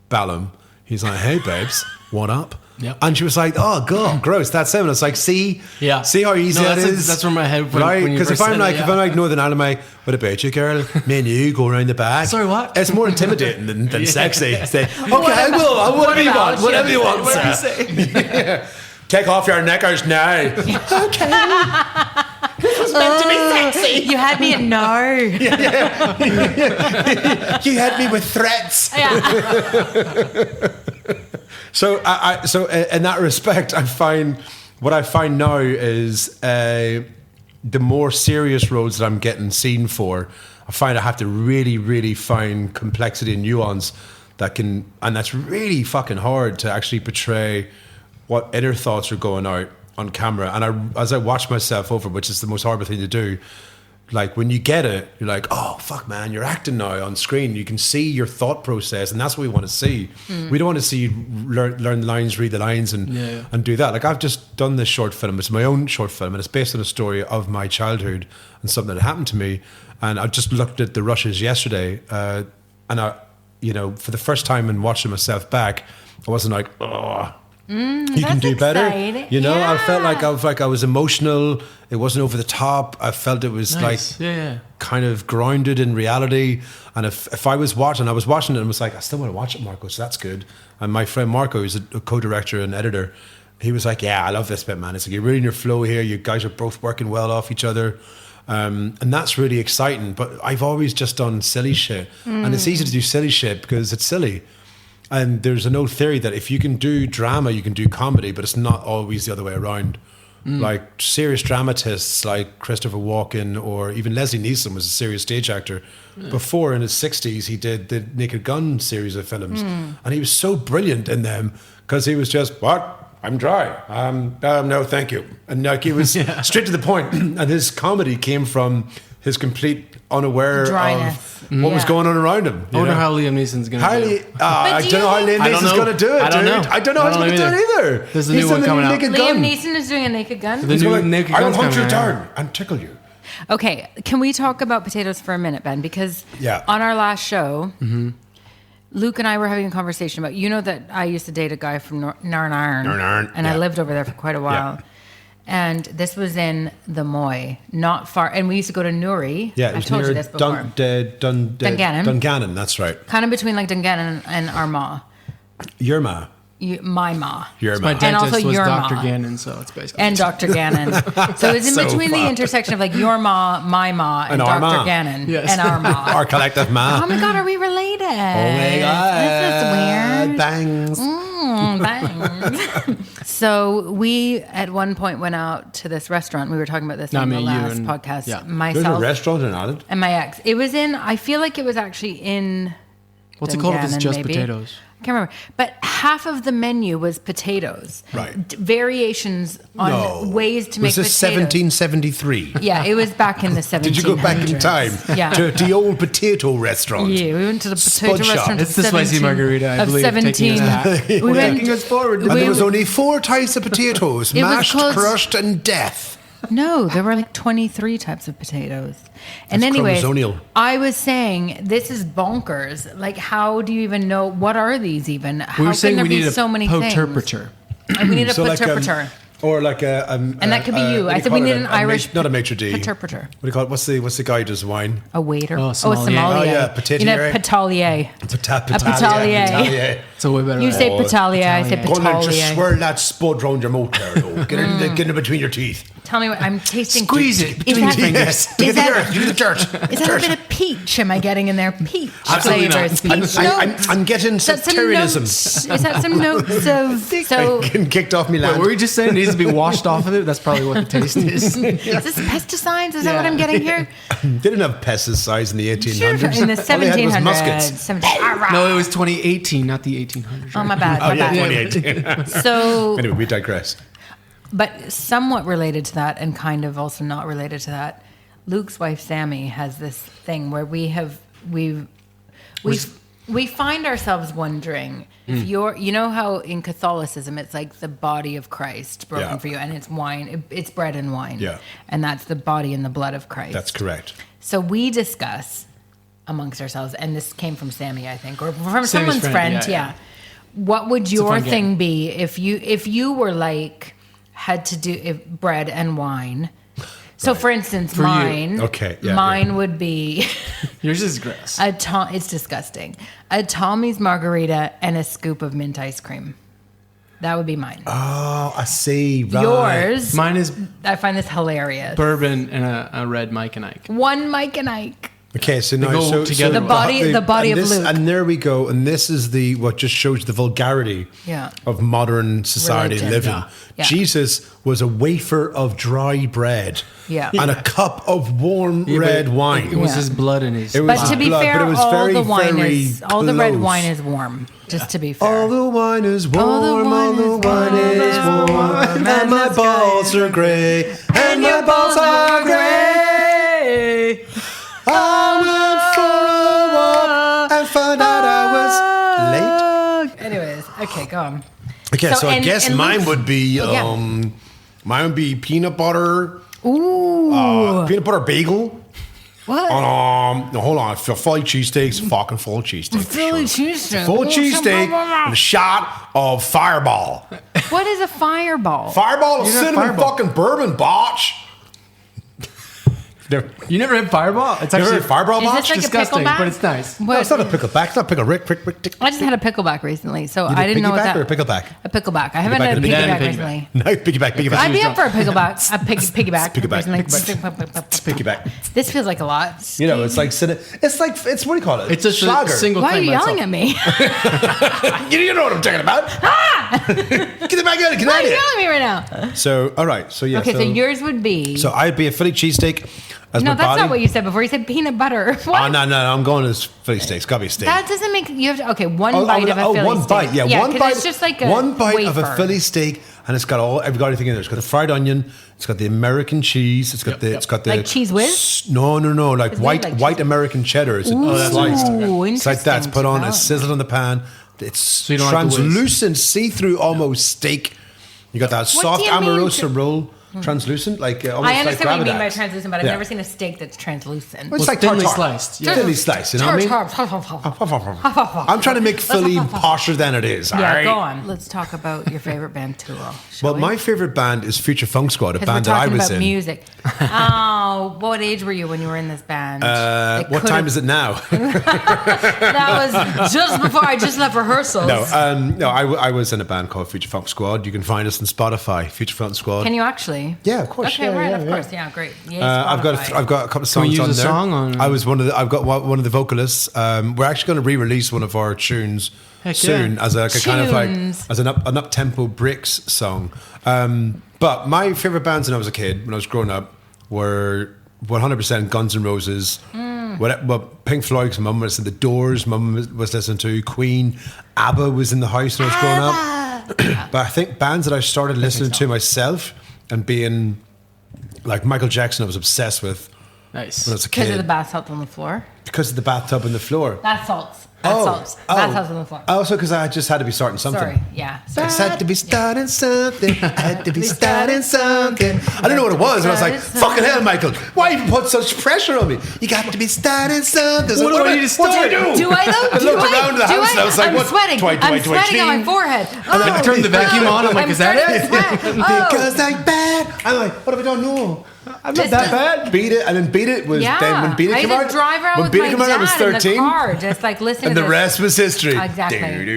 Ballum. He's like, hey babes, what up? Yep. And she was like, oh god, gross, that's him. And I was like, see how easy that is. That's where my head went. Right, because if I'm like Northern Anime, what about you, girl? Me and you go around the back. Sorry, what? It's more intimidating than sexy. Say, okay, I will. Whatever you want, sir. Take off your knickers now. Okay. This was meant to be sexy. You had me at no. You had me with threats. Yeah. So in that respect, what I find now is the more serious roles that I'm getting seen for, I find I have to really, really find complexity and nuance and that's really fucking hard to actually portray what inner thoughts are going out on camera. And as I watch myself over, which is the most horrible thing to do, like when you get it, you're like, oh fuck man, you're acting now on screen. You can see your thought process, and that's what we want to see. We don't want to see you learn the lines, read the lines, and do that. Like I've just done this short film. It's my own short film, and it's based on a story of my childhood and something that happened to me. And I just looked at the rushes yesterday, and I, for the first time in watching myself back, I wasn't like, oh. You can do better. Exciting. I felt like I was emotional. It wasn't over the top. I felt it was kind of grounded in reality. And if I was watching it and was like, I still want to watch it, Marco, so that's good. And my friend Marco, who's a co-director and editor, he was like, yeah, I love this bit, man. It's like you're really in your flow here. You guys are both working well off each other. And that's really exciting. But I've always just done silly shit. And it's easy to do silly shit because it's silly. And there's an old theory that if you can do drama, you can do comedy, but it's not always the other way around. Like serious dramatists like Christopher Walken or even Leslie Nielsen was a serious stage actor. Before in his 60s, he did the Naked Gun series of films. And he was so brilliant in them because he was just, what? I'm dry. No, thank you. And like he was straight to the point. And his comedy came from his complete unaware dryness of what was going on around him. I wonder how Liam Neeson's going to do it. I don't know how Liam Neeson's going to do it, I don't know. I don't know how he's going to do it either. There's a new one coming out. Liam Neeson is doing a Naked Gun. The new Naked Gun's I will hunt you coming out. down and tickle you. Okay, can we talk about potatoes for a minute, Ben? Because Yeah. on our last show, Luke and I were having a conversation about, that I used to date a guy from Narn, and I lived over there for quite a while. Yeah. And this was in the Moy, not far. And we used to go to Newry. Yeah, it I've was told you near this before. Dungannon. Dungannon, that's right. Kind of between like Dungannon and Armagh. Your ma. My ma. Your My ma. dentist also was your Dr. ma. Gannon, so it's basically... And Dr. Gannon. So it's in So between the fun. intersection of like your ma, my ma, and our Dr. ma. Gannon. Yes. And our ma. Our collective ma. Oh my God, are we related? Oh my God. This is weird. Bangs. Thanks. So we at one point went out to this restaurant. We were talking about this on the last podcast. Yeah. There's a Myself restaurant in Ireland. and my ex. It was in. I feel like it was actually in. What's it called if it's Dungannon, just maybe. potatoes? I can't remember. But half of the menu was potatoes. Right. Variations on ways to make Was this potatoes. 1773? Yeah, it was back in the 1700s. Did you go back in time Yeah. to the old potato restaurant? Yeah, we went to the potato Spud shop. restaurant. It's the spicy margarita, I believe, taking us back. We went. Taking us forward. And there was only 4 types of potatoes: It was mashed, called- crushed, and death. No, there were like 23 types of potatoes. And That's anyways, chromosonial. I was saying, this is bonkers. Like, how do you even know? What are these even? How We were can saying there we be need a so many poterpator. things? We need a So like, poterpator. or like a, And that could be you. what I do said we call need it? an Irish not a maitre d'. poterpator. What do you call it? What's the guy who does wine? A waiter. Oh, a sommelier. sommelier. Oh, yeah, You know, patetier. patelier. Patalier. It's a way better. You say patelier, I say Go on there, just patelier. swirl that spud round your mouth there, though. Get it between your teeth. Tell me what I'm tasting. Squeeze it Is between that, your fingers. Yes. Is Give me the that- earth. Give me the dirt. is that a bit of peach? Am I getting in there? Peach Absolutely not. flavors. Peach notes. I'm getting Is that some sectarianism. notes? Is that some notes of so? Getting kicked off me Wait, land. were you just saying it needs to be washed off of it? That's probably what the taste is. Is this pesticides? Is that what I'm getting here? They didn't have pesticides in the 1800s. Sure, in the All they had was 1700s. muskets. No, it was 2018, not the 1800s. Oh my bad. Oh My yeah, bad. 2018. So, Anyway, we digress. but somewhat related to that, and kind of also not related to that. Luke's wife Sammy has this thing where we find ourselves wondering if you know how in Catholicism it's like the body of Christ broken Yeah. for you, and it's wine, it's bread and wine, Yeah. and that's the body and the blood of Christ. That's correct. So we discuss amongst ourselves, and this came from Sammy, I think, or from Sammy's someone's friend. friend, Yeah. yeah. What would a your fun thing game. be if you were like had to do bread and wine? So, for instance, For you. mine. Okay, yeah, mine would be Yours is gross. it's disgusting. A Tommy's margarita and a scoop of mint ice cream. That would be mine. Oh, I see. Right. Yours. Mine is I find this hilarious. bourbon and a red Mike and Ike. One Mike and Ike. Okay, so now go so together. The body and of Luke. and there we go. And this is what just shows the vulgarity Yeah. of modern society Religion. living. Yeah. Yeah. Jesus was a wafer of dry bread, Yeah. and a cup of warm red wine. It was Yeah. his blood in his. It was But to be blood, fair, but it was all very, the wine very is all the red close. wine is warm. Just to be fair. All the wine is warm, All the wine is warm, and and my the balls sky are grey, and my balls are grey. I went for a walk and found out I was late. Anyways, okay, go on. Okay, so I and- guess and mine Luke's- would be yeah. mine would be peanut butter, Ooh, peanut butter bagel. what? No, hold on. For Philly cheesesteaks, fucking full cheesesteak. Philly cheesesteak. Full Ooh, cheesesteak and a shot of Fireball. What is a fireball? Fireball is You know cinnamon Fireball. fucking bourbon botch. Never, You never had Fireball? It's never actually heard Fireball Is botch? this like a disgusting, pickleback? but it's nice. No, it's not a pickleback. It's not pickleback. I just had a pickleback recently, so You I didn't know what piggyback that. or a pickleback? A pickleback. I haven't had a and a piggyback piggyback. recently. No, piggyback. I'd be up for a piggyback. Piggyback. Piggyback. recently. Piggyback. This feels like a lot. You know, it's like it's what do you call it? It's just Schlager. a single Why are thing. you by yelling itself. at me? You know what I'm talking about. Get it back out. Get Why out are of you here. yelling at me right now? So, all right. So, yeah. Okay, so yours would be. So I'd be a Philly cheesesteak as No, my that's body. not what you said before. You said peanut butter. What? Oh, no. I'm going as Philly steak. It's got to be a steak. That doesn't make you have to. Okay, one bite of a Philly one steak. bite. Yeah, one 'cause bite. It's just like a one bite of a wafer. Philly steak, and it's got everything in there. It's got the fried onion. It's got the American cheese. It's got it's got the Like Cheese Whiz? No, like Is it white like white cheese? American cheddar. It's Ooh, sliced. It's like that. It's interesting put on. It's development. sizzled in the pan. It's you don't like the whiz? translucent, see-through, almost steak. You got that What soft do you mean Amorosa roll, translucent, like almost I understand like what you mean by Gravax. translucent, but I've Yeah. never seen a steak that's translucent. Well, it's like thinly tartare. sliced, yeah. Thinly sliced, you know what I mean? I'm trying to make Philly posher than it is. Yeah, all right? go on. Let's talk about your favorite band, Tool. Well, my favorite band is Future Funk Squad, a because we're band that I talking was about in. music. Oh, what age were you when you were in this band? What time is it now? That was just before I just left rehearsals. No, I was in a band called Future Funk Squad. You can find us on Spotify, Future Funk Squad. Can you actually? Really? Yeah, of course. Okay, yeah, right, yeah, of yeah. course. Yeah, great. Yay, I've got Spotify. I've got a couple of songs Can we use on a there. song on- I've got one of the vocalists. We're actually going to re-release one of our tunes Heck soon yeah. as a kind of like Tunes. as an up-tempo bricks song. But my favorite bands when I was a kid, when I was growing up, were 100% Guns N' Roses. What Pink Floyd, 'cause mum was in the Doors. Mum was listening to Queen. ABBA was in the house when I was growing up. But I think bands that I started listening to myself and being like Michael Jackson, I was obsessed with Nice. when I was a Because kid of the bath salts on the floor. because of the bathtub and the floor. Bath salts. Bath salts. Bath salts on the floor. Also, because I just had to be starting something. Sorry. Yeah. I just had to be starting something. I had to be starting something. I don't know what it was. And I was like, fucking hell, Michael. Why you put such pressure on me? You got to be starting something. What do I need to start? What do I do? Do I though? I looked around the house and I was like, I'm what? sweating. I'm sweating on my clean? forehead. And I turned the vacuum on. I'm like, is that it? Because I'm bad. I'm like, what have I done? No. I'm not that bad. Beat It, and then Beat It was then when Beat It I came used out. to drive around when with Beat my It came out, I was dad in 13. the car, just like listening And to the this. rest was history. Exactly. Beat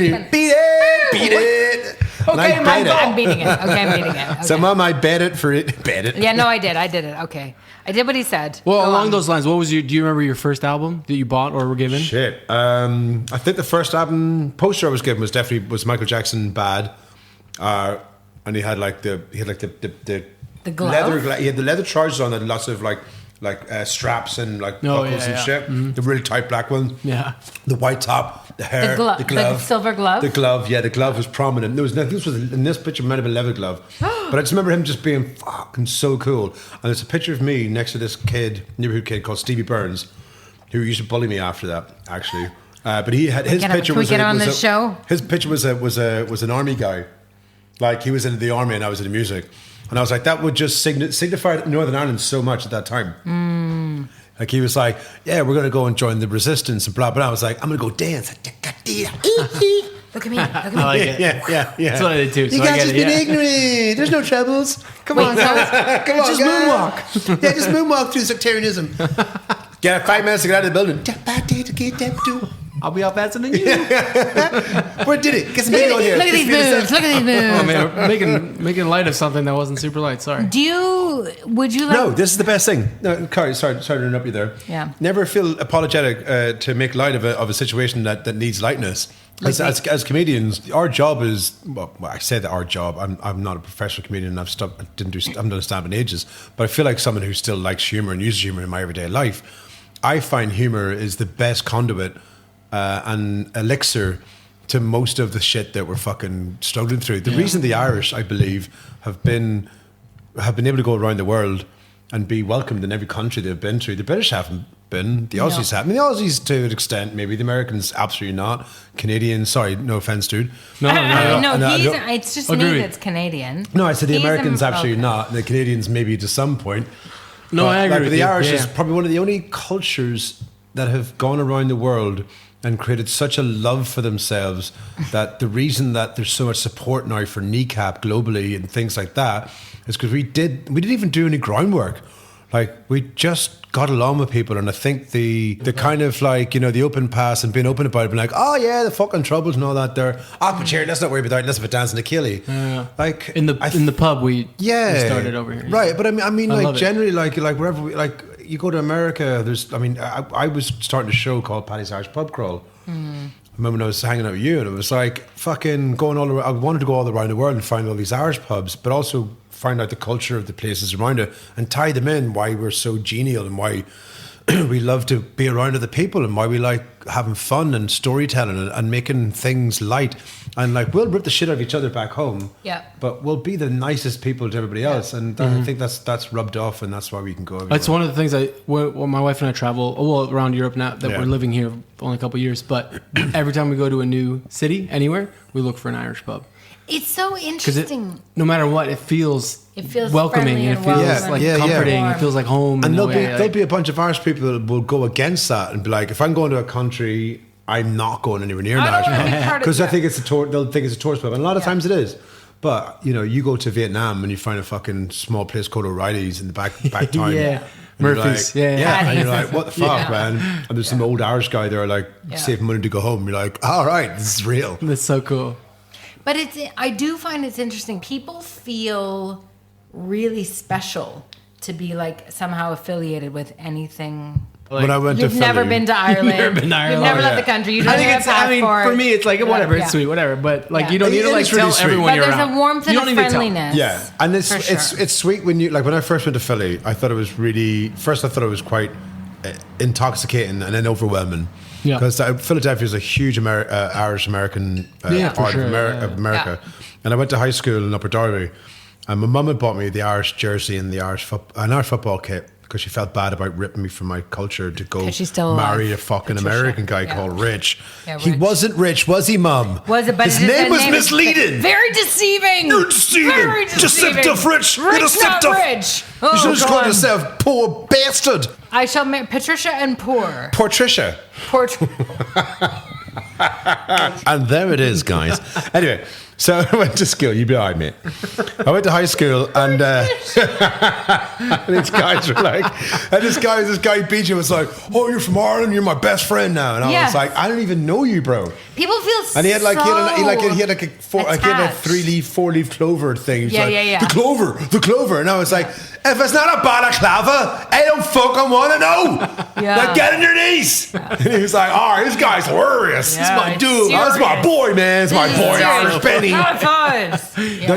it, beat it. Okay, And I bet I'm it. beating it. Okay, I'm beating it. Okay. So, Mum, I bet it for it. Bet it. Yeah, no, I did. it. Okay. I did what he said. Well, Go along on. those lines, what was do you remember your first album that you bought or were given? Shit. I think the first album poster I was given was Michael Jackson Bad, and he had the The glove? he had the leather trousers on that had lots of like straps and like Oh, buckles yeah, and yeah. shit. The really tight black one. Yeah. The white top, the hair, The glove. The silver glove? The glove, yeah, the glove was prominent. This was in this picture might have been a leather glove, but I just remember him just being fucking so cool. And there's a picture of me next to this neighborhood kid called Stevie Burns, who used to bully me after that, actually. But he had his picture. Can we get on this show? His picture was an army guy, like he was in the army and I was in the music. And I was like, that would just signify Northern Ireland so much at that time. Like he was like, yeah, we're going to go and join the resistance and blah, blah. I was like, I'm going to go dance. Look at me. I like it. Yeah. That's what I did too. You So I guys get just it, been yeah. ignorant. There's no troubles. Come on, guys. Come on, Just guys. Yeah, just moonwalk through sectarianism. Get 5 minutes to get out of the building. I'll be out faster than you. Where did it? Get some video on here. Look at these moves. Look at these moves. Oh, man, making light of something that wasn't super light. Sorry. Would you like... No, this is the best thing. No, sorry to interrupt you there. Yeah. Never feel apologetic to make light of a situation that needs lightness. As comedians, our job is, well, I say that our job, I'm not a professional comedian, I haven't done stand-up in ages, but I feel like someone who still likes humor and uses humor in my everyday life. I find humor is the best conduit and elixir to most of the shit that we're fucking struggling through. The reason the Irish, I believe, have been able to go around the world and be welcomed in every country they've been to. The British haven't been. The Aussies have. I mean, the Aussies to an extent, maybe. The Americans, absolutely not. Canadians, sorry, no offense, dude. No, it's just Agree. me that's Canadian. No, I said the He's Americans, okay. absolutely not. And the Canadians, maybe to some point. No, I agree But with the you. Irish Yeah. is probably one of the only cultures that have gone around the world and created such a love for themselves that the reason that there's so much support now for kneecap globally and things like that is because we didn't even do any groundwork. Like, we just got along with people, and I think the kind of like, the open pass and being open about it, being like, oh yeah, the fucking troubles and all that there. But here, let's not worry about that. Let's have a dance in the Killie. Like In the pub we started over here. Right, but I mean, I like love it. generally, like wherever you go to America, I was starting a show called Paddy's Irish Pub Crawl. I remember when I was hanging out with you, and it was like fucking going all around. I wanted to go all around the world and find all these Irish pubs, but also find out the culture of the places around it and tie them in. Why we're so genial and why we love to be around other people and why we like having fun and storytelling and making things light. And like, we'll rip the shit out of each other back home. Yeah. But we'll be the nicest people to everybody else. And I think that's rubbed off, and that's why we can go everywhere. That's one of the things when my wife and I travel, around Europe now that Yeah. we're living here only a couple of years, but every time we go to a new city, anywhere, we look for an Irish pub. It's so interesting. No matter what, it feels welcoming friendly and it and feels welcoming. like Yeah, yeah. comforting. Warm. It feels like home. And in a way, there'll be a bunch of Irish people that will go against that and be like, if I'm going to a country, I'm not going anywhere near an I don't Irish wanna be pub part of because I that. think they'll think it's a tourist pub, and a lot of times it is. But you go to Vietnam and you find a fucking small place called O'Reilly's in the back town. Yeah. And you're Murphy's. like, Yeah. and you're like, what the fuck, Yeah. man? And there's some old Irish guy there, like, Yeah. saving money to go home. You're like, all right, this is real. That's so cool. But I do find it's interesting. People feel really special to be like somehow affiliated with anything. Like, when I went You've to never Philly, been to Ireland. You've never been to Ireland. You've never left the country. You don't have a passport. For me, it's like whatever. It's sweet, whatever. But like, you don't need to like tell everyone you're around. But there's a warmth and a friendliness. Yeah, and it's sweet when you like. When I first went to Philly, I thought it was really. First, I thought it was quite intoxicating and then overwhelming. Yeah, because Philadelphia is a huge Irish American part of America, and I went to high school in Upper Darby, and my mum had bought me the Irish jersey and the Irish football kit. Because she felt bad about ripping me from my culture to go marry a fucking American guy called Rich. Yeah, Rich. He wasn't rich, was he, Mum? Was it? But his name was misleading. Very deceiving. You're deceiving. Very deceiving. Deceptive Rich. Rich, not rich. You should have just called yourself poor bastard. I shall marry Patricia and poor. Portricia. And there it is, guys. Anyway. So I went to school. You'd be all right, mate. I went to high school, and these guys were like, and this guy BJ was like, "Oh, you're from Ireland. You're my best friend now." And I was like, "I don't even know you, bro." People feel and he had like he had a 3-leaf, 4-leaf clover thing. He's like, the clover, and I was like, if it's not a balaclava, I don't fucking want to know. Like, get on your knees. And he was like, "Oh, this guy's hilarious. This is my dude. That's my boy, man. It's my boy, Irish Benny." Now,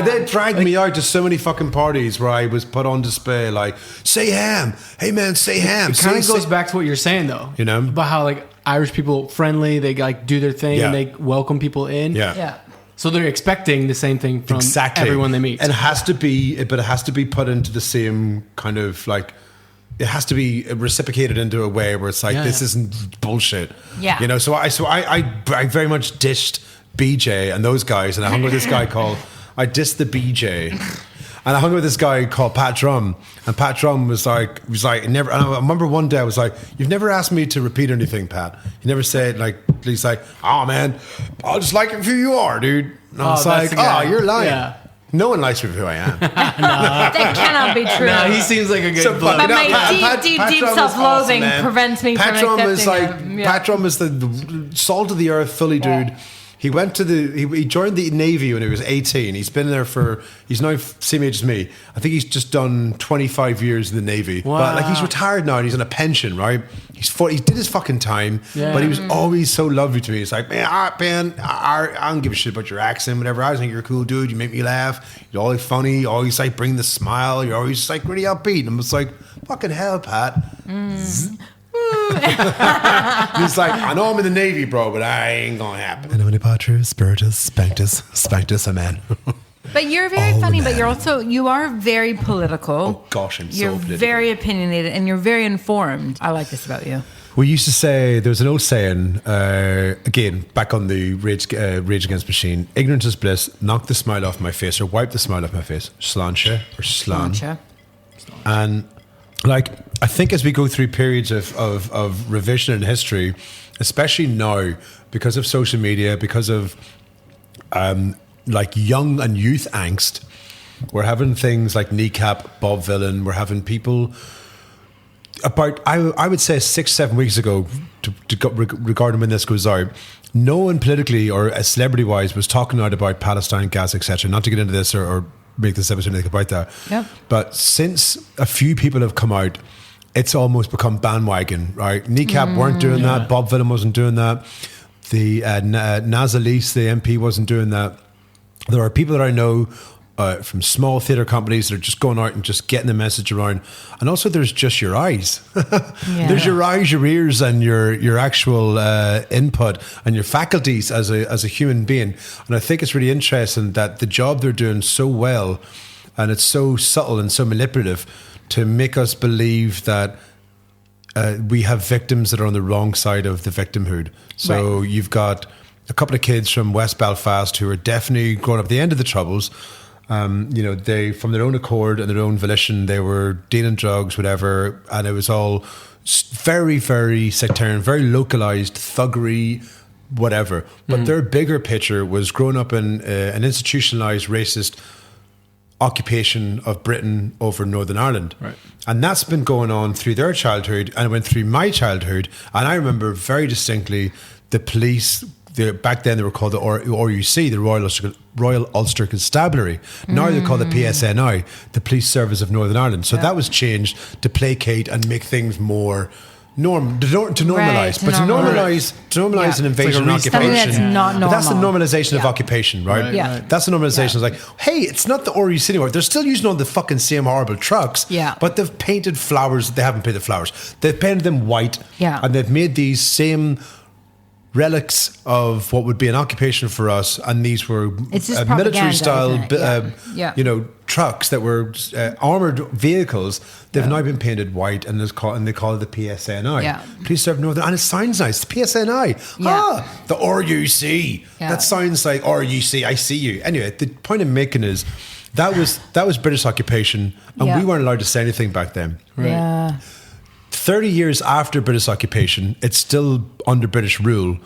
they dragged me out to so many fucking parties where I was put on display like, say ham. Hey, man, say ham. It kind of goes back to what you're saying, though. You know? About how, like, Irish people friendly, they, like, do their thing and they welcome people in. Yeah. So they're expecting the same thing from everyone they meet. And it has to be put into the same kind of, like, it has to be reciprocated into a way where it's like, this isn't bullshit. Yeah. You know, so I very much dished BJ and those guys, and I hung with this guy I dissed the BJ, and I hung with this guy called Pat Drum, and Pat Drum was like, never. And I remember one day I was like, "You've never asked me to repeat anything, Pat. You never said like, he's like, oh man, I'll just like it for who you are, dude." And I was like, "Oh, you're lying." Yeah. No one likes me for who I am. That cannot be true. No, he seems like a good bloke. But my deep self-loathing prevents me from accepting him. Pat Drum is the salt of the earth Philly dude. He went to he joined the Navy when he was 18. He's been there he's now same age as me. I think he's just done 25 years in the Navy. Wow. But like, he's retired now and he's on a pension, right? He did his fucking time, but he was always so lovely to me. It's like, man, I don't give a shit about your accent, whatever. I think you're a cool dude. You make me laugh. You're always funny. You always like bring the smile. You're always like really upbeat. And I'm just like, fucking hell, Pat. He's like, I know I'm in the Navy, bro, but I ain't gonna happen. And only Patru, Spiritus, Spanctus, amen. But you're very funny, but you are very political. Oh gosh, I'm you're so political. You're very opinionated and you're very informed. I like this about you. We used to say, there's an old saying, again, back on the Rage Against Machine, ignorance is bliss, knock the smile off my face or wipe the smile off my face. Sláinte or slán. And like, I think as we go through periods of revision in history, especially now, because of social media, because of like young and youth angst, we're having things like Kneecap, Bob Villain, we're having people about, I would say 6-7 weeks ago, regarding when this goes out, no one politically or celebrity-wise was talking out about Palestine, Gaza, etc. Not to get into this or make this episode anything about that. Yep. But since a few people have come out, it's almost become bandwagon, right? Kneecap weren't doing that. Bob Villain wasn't doing that. The Nazalis, the MP, wasn't doing that. There are people that I know from small theatre companies that are just going out and just getting the message around. And also there's just your eyes. There's your eyes, your ears, and your actual input and your faculties as a human being. And I think it's really interesting that the job they're doing so well, and it's so subtle and so manipulative to make us believe that we have victims that are on the wrong side of the victimhood. So you've got a couple of kids from West Belfast who are definitely growing up at the end of the Troubles. They, from their own accord and their own volition, they were dealing drugs, whatever, and it was all very, very sectarian, very localized, thuggery, whatever. But their bigger picture was growing up in an institutionalized racist occupation of Britain over Northern Ireland. Right. And that's been going on through their childhood, and it went through my childhood. And I remember very distinctly the police back then they were called the RUC, the Royal Ulster Constabulary. Now they're called the PSNI, the Police Service of Northern Ireland. So that was changed to placate and make things more to normalize, Right, to normalize an invasion It's like and a Something occupation. that's not normal. But that's the normalization of occupation, right? Yeah. That's the normalization. It's like, hey, it's not the RUC anymore. They're still using all the fucking same horrible trucks. Yeah. But they've painted flowers. They haven't painted flowers. They've painted them white. Yeah. And they've made these same relics of what would be an occupation for us, and these were It's just military propaganda, style, isn't it? Yeah. trucks that were armored vehicles. They've now been painted white, and they call it the PSNI. Yeah. Police Service Northern, and it sounds nice. The PSNI. Yeah. The RUC. Yeah. That sounds like RUC. I see you. Anyway, the point I'm making is that was British occupation, and Yeah. we weren't allowed to say anything back then. Yeah. 30 years after British occupation, it's still under British rule.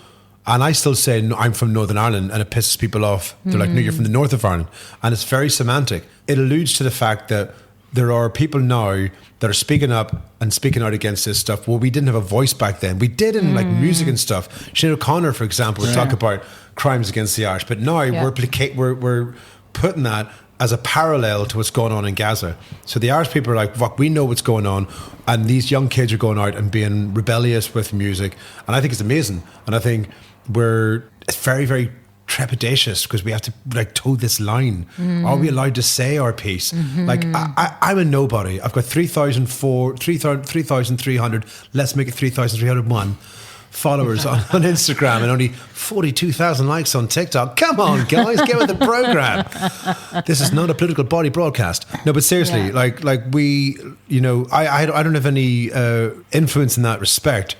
And I still say, no, I'm from Northern Ireland, and it pisses people off. They're like, no, you're from the north of Ireland. And it's very semantic. It alludes to the fact that there are people now that are speaking up and speaking out against this stuff. Well, we didn't have a voice back then. We did in like music and stuff. Sinead O'Connor, for example, would talk about crimes against the Irish. But now we're putting that as a parallel to what's going on in Gaza. So the Irish people are like, fuck, we know what's going on, and these young kids are going out and being rebellious with music, and I think it's amazing. And I think it's very, very trepidatious because we have to like toe this line. Are we allowed to say our piece? Like I'm a nobody. I've got 3,300, let's make it 3,301 followers on Instagram and only 42,000 likes on TikTok. Come on, guys, get with the program. This is not a political body broadcast. No, but seriously, like we, I don't have any influence in that respect,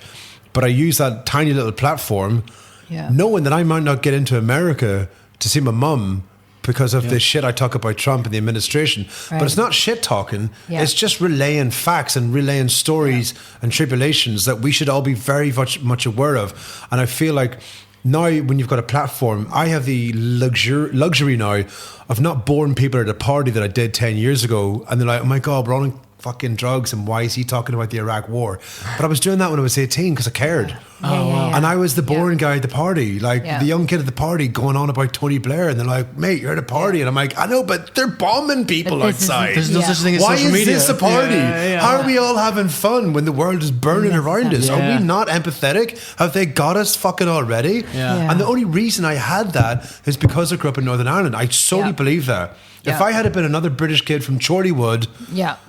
but I use that tiny little platform, knowing that I might not get into America to see my mum because of the shit I talk about Trump and the administration. Right. But it's not shit talking. Yeah. It's just relaying facts and relaying stories and tribulations that we should all be very much aware of. And I feel like now when you've got a platform, I have the luxury now of not boring people at a party that I did 10 years ago. And they're like, oh my God, we're all on fucking drugs, and why is he talking about the Iraq war? But I was doing that when I was 18 because I cared. And I was the boring guy at the party, like the young kid at the party going on about Tony Blair, and they're like, mate, you're at a party. And I'm like, I know, but they're bombing people outside. There's no such thing as Why social media. is this a party? Yeah. How are we all having fun when the world is burning around us? Yeah. Are we not empathetic? Have they got us fucking already? Yeah. And the only reason I had that is because I grew up in Northern Ireland. I solely believe that. If I had been another British kid from Chorleywood,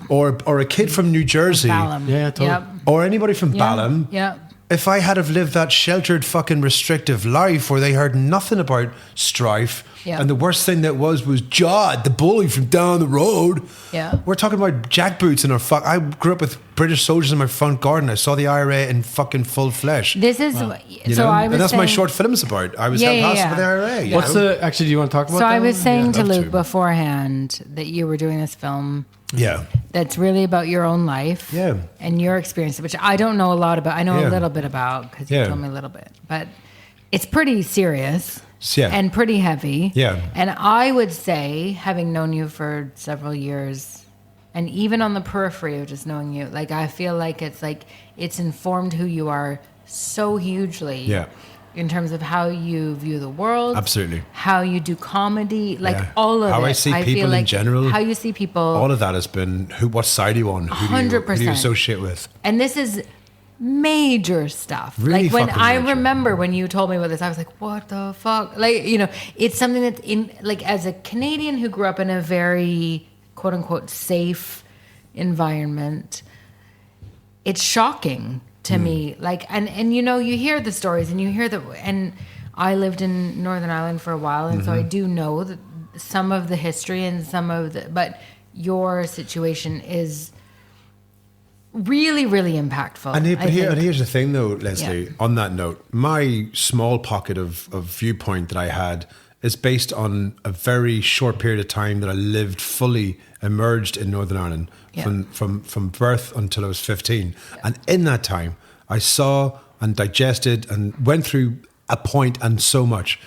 or a kid from New Jersey, Balham. Yeah, totally. Yep. or anybody from Balham, Yeah. if I had have lived that sheltered fucking restrictive life where they heard nothing about strife, and the worst thing that was Jod, the bully from down the road. Yeah. We're talking about jackboots in our I grew up with British soldiers in my front garden. I saw the IRA in fucking full flesh. This is You so know? I was and that's my saying, short film's about. I was held hostage by the IRA. you What's know? actually, do you want to talk about So that I was one? saying to love Luke to. beforehand that you were doing this film Yeah. that's really about your own life and your experience, which I don't know a lot about. I know a little bit about because you told me a little bit, but it's pretty serious and pretty heavy. Yeah. And I would say, having known you for several years, and even on the periphery of just knowing you, like I feel like it's informed who you are so hugely. Yeah. In terms of how you view the world, Absolutely. how you do comedy, like Yeah. all of it. How I see people feel in like general. how you see people. All of that has been what side are you on? Who do you 100%. associate with? And this is major stuff. Really like when fucking I major. remember when you told me about this, I was like, what the fuck? Like, it's something that as a Canadian who grew up in a very quote unquote safe environment, it's shocking to me. Like, and you hear the stories and you hear and I lived in Northern Ireland for a while. And so I do know that some of the history and but your situation is really, really impactful. And I think. here's the thing, though, Leslie. On that note, my small pocket of viewpoint that I had is based on a very short period of time that I lived fully immersed in Northern Ireland from birth until I was 15. And in that time, I saw and digested and went through a point and so much.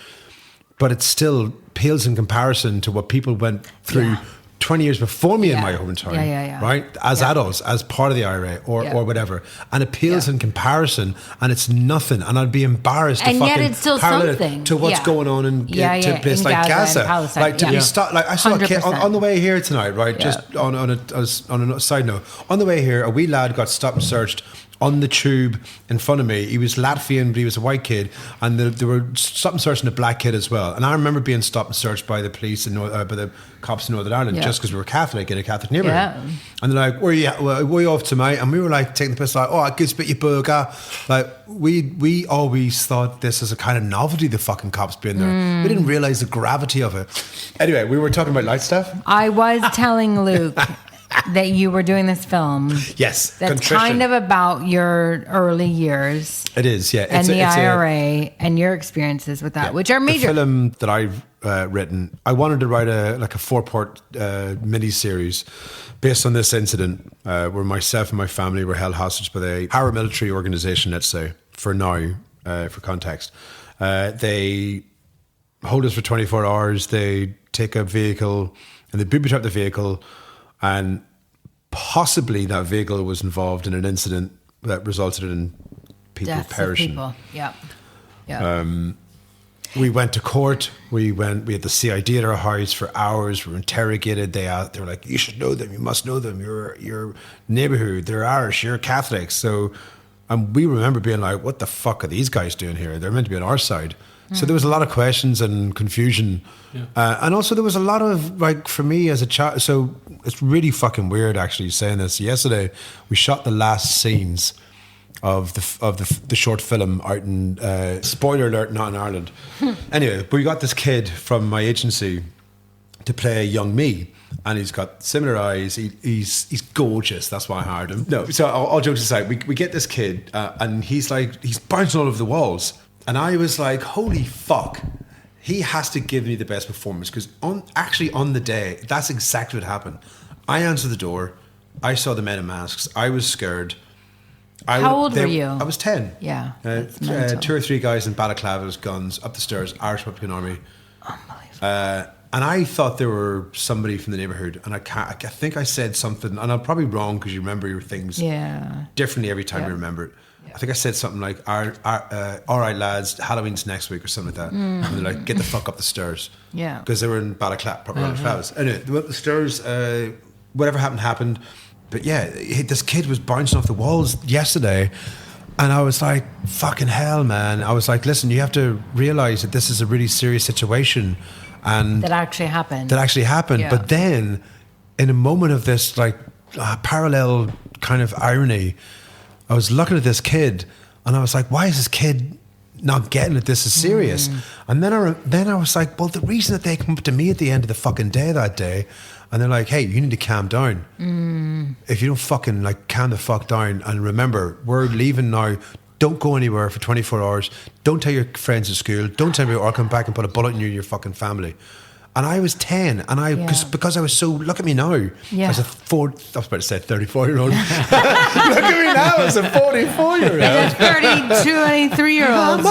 But it still pales in comparison to what people went through 20 years before me in my hometown, right? As adults, as part of the IRA or whatever, and it pales in comparison, and it's nothing. And I'd be embarrassed and to yet fucking it's still parallel something it to what's going on in to a place in like Gaza. Palestine, Like to be stopped. Like I saw a kid on the way here tonight, right? Just on a side note, on the way here, a wee lad got stopped and searched on the tube in front of me. He was Latvian, but he was a white kid, and they were stopped and searching a black kid as well. And I remember being stopped and searched by the police by the cops in Northern Ireland just because we were Catholic in a Catholic neighbourhood. Yeah. And they're like, where are you off to, mate? And we were like taking the piss, like, oh, I could spit your burger. Like we always thought this was a kind of novelty, the fucking cops being there. We didn't realise the gravity of it. Anyway, we were talking about light stuff. I was telling Luke that you were doing this film. Yes. That's Contrition. kind of about your early years. It is, yeah. And the IRA and your experiences with that, which are major. The film that I've written, I wanted to write a 4-part mini-series based on this incident where myself and my family were held hostage by the paramilitary organization, let's say, for now, for context. They hold us for 24 hours. They take a vehicle and they booby trap the vehicle, and possibly that vehicle was involved in an incident that resulted in people perishing. People. Yeah. We went to court. We had the CID at our house for hours. We were interrogated. They were like, "You should know them. You must know them. Your neighborhood. They're Irish. You're Catholic." So, and we remember being like, "What the fuck are these guys doing here? They're meant to be on our side." So there was a lot of questions and confusion. And also there was a lot of, like, for me as a child, so it's really fucking weird actually saying this. Yesterday we shot the last scenes of the short film out in, spoiler alert, not in Ireland. Anyway, but we got this kid from my agency to play young me. And he's got similar eyes. He's gorgeous. That's why I hired him. No, so all jokes aside, we get this kid and he's bouncing all over the walls. And I was like, holy fuck, he has to give me the best performance. Because on the day, that's exactly what happened. I answered the door. I saw the men in masks. I was scared. How old were you? I was 10. Yeah. 2 or 3 guys in balaclavas, guns, up the stairs, Irish Republican Army. Unbelievable. And I thought there were somebody from the neighbourhood. And I think I said something, and I'm probably wrong because you remember your things differently every time you remember it. I think I said something like, all right, lads, Halloween's next week or something like that. And they're like, get the fuck up the stairs. Yeah. Because they were in balaclavas. Anyway, they went up the stairs. Whatever happened. But yeah, this kid was bouncing off the walls yesterday. And I was like, fucking hell, man. I was like, listen, you have to realise that this is a really serious situation. And that actually happened. Yeah. But then, in a moment of this, like, parallel kind of irony, I was looking at this kid and I was like, why is this kid not getting it? This is serious. And then I was like, well, the reason that they come up to me at the end of the fucking day that day and they're like, hey, you need to calm down. If you don't fucking like calm the fuck down, and remember, we're leaving now. Don't go anywhere for 24 hours. Don't tell your friends at school. Don't tell me, or I'll come back and put a bullet in you and your fucking family. And I was 10, and because I was so, look at me now. Yeah. As I was about to say 34-year-old. Look at me now as a 44-year-old. As a 23-year-old.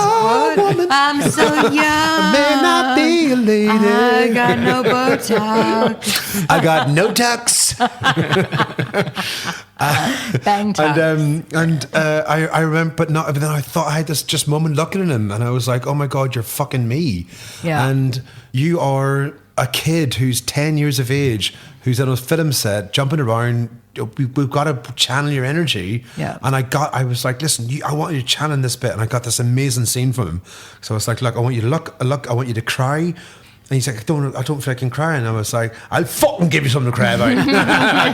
I'm so young. I may not be a lady. I got no Botox. I got no tux. Bang tux. I remember, but then I thought I had this just moment looking at him, and I was like, oh my God, you're fucking me. Yeah. And you are a kid who's 10 years of age, who's on a film set, jumping around. We've got to channel your energy. Yeah. And I was like, listen, I want you to channel this bit. And I got this amazing scene from him. So I was like, look, I want you to look, I want you to cry. And he's like, I don't feel I can cry. And I was like, I'll fucking give you something to cry about. I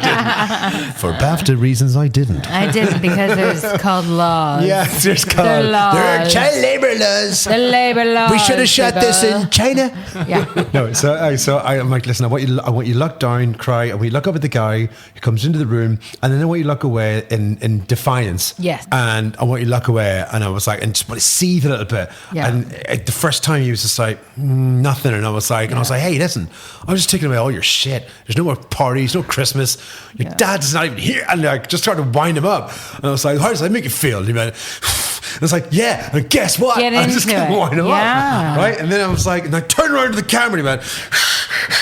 didn't. For BAFTA reasons, I didn't. I didn't, because there's called laws. Yeah, there's called. There are child labour laws. The labour laws. We should have shot this in China. Yeah. No, so I'm like, listen, I want you to look down, cry, and we look up at the guy who comes into the room, and then I want you to look away in defiance. Yes. And I want you to look away, and I was like, and just want to seethe a little bit. Yeah. And the first time he was just like, nothing, and I was like, hey, listen, I'm just taking away all your shit. There's no more parties, no Christmas. Your dad's not even here. And I just started to wind him up. And I was like, how does that make you feel? And he went, and I was like, yeah, and guess what? Get I was just into going to it. wind him up. Right? And then I was like, and I turned around to the camera and he went,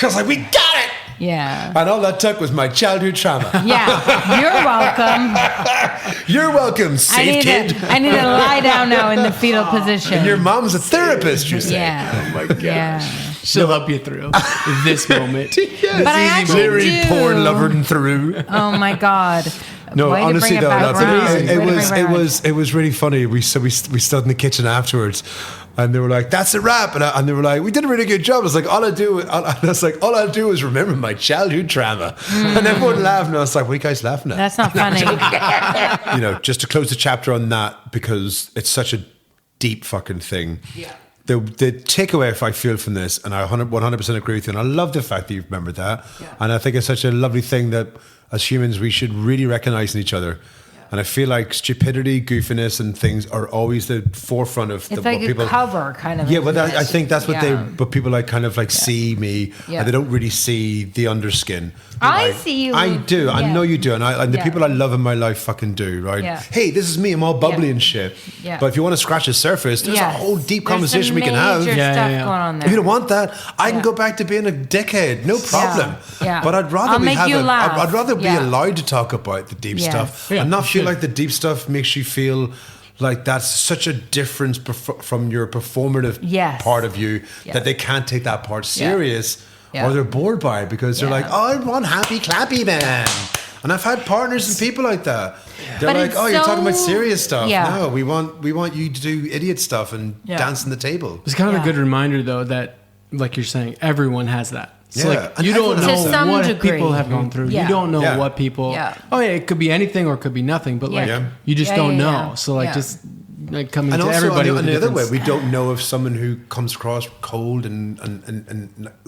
I was like, we got it. Yeah. And all that took was my childhood trauma. Yeah. You're welcome. You're welcome, safe kid. I need to lie down now in the fetal position. And your mom's a therapist, you say. Yeah. Oh my gosh. Yeah. She'll help you through this moment. But I actually Literally do. porn lovered through. Oh my God. No, Way to honestly bring it though, back that's around. amazing. Way to bring it around. It was really funny. We stood in the kitchen afterwards, and they were like, "That's a wrap," and they were like, "We did a really good job." I was like, "All I do is remember my childhood trauma," and everyone laughed, and I was like, "What are you guys laughing at?" That's not funny. You know, just to close the chapter on that, because it's such a deep fucking thing. Yeah. The takeaway I feel from this, and I 100% agree with you, and I love the fact that you've remembered that, and I think it's such a lovely thing that as humans we should really recognize in each other. And I feel like stupidity, goofiness, and things are always the forefront of It's what like people a cover kind of. Yeah, but I think that's what Yeah. but people like kind of like see me, Yeah. and they don't really see the underskin. I Like, see you. I do. I Yeah. know you do, and the Yeah. people I love in my life fucking do. Right? Yeah. Hey, this is me. I'm all bubbly Yeah. and shit. Yeah. But if you want to scratch the surface, there's a Yes. whole deep There's conversation some we can have. major Yeah, stuff yeah, yeah. going on there. If you don't want that, I can Yeah. go back to being a dickhead. No problem. Yeah. But I'd rather I'll we make have you laugh. I'd rather be Yeah. allowed to talk about the deep Yes. stuff Yeah, and not you feel should. like the deep stuff makes you feel like that's such a difference from your performative Yes. part of you Yeah. that they can't take that part serious Yeah. or they're bored by it because they're Yeah. like, oh, I want happy clappy man. And I've had partners and people like that. They're But like, it's oh, you're talking about so- serious stuff. Yeah. No, we want you to do idiot stuff and Yeah. dance on the table. It's kind of Yeah. a good reminder, though, that, like you're saying, everyone has that. So, Yeah, like, and you don't everyone has know that. To what some degree. people have gone through. Yeah. You don't know Yeah. what people. Yeah. Oh, yeah, it could be anything or it could be nothing, but, like, Yeah. you just Yeah, don't yeah, know. yeah. So, like, Yeah. just like coming And to also everybody on with the a other way, different- we don't know if someone who comes across cold and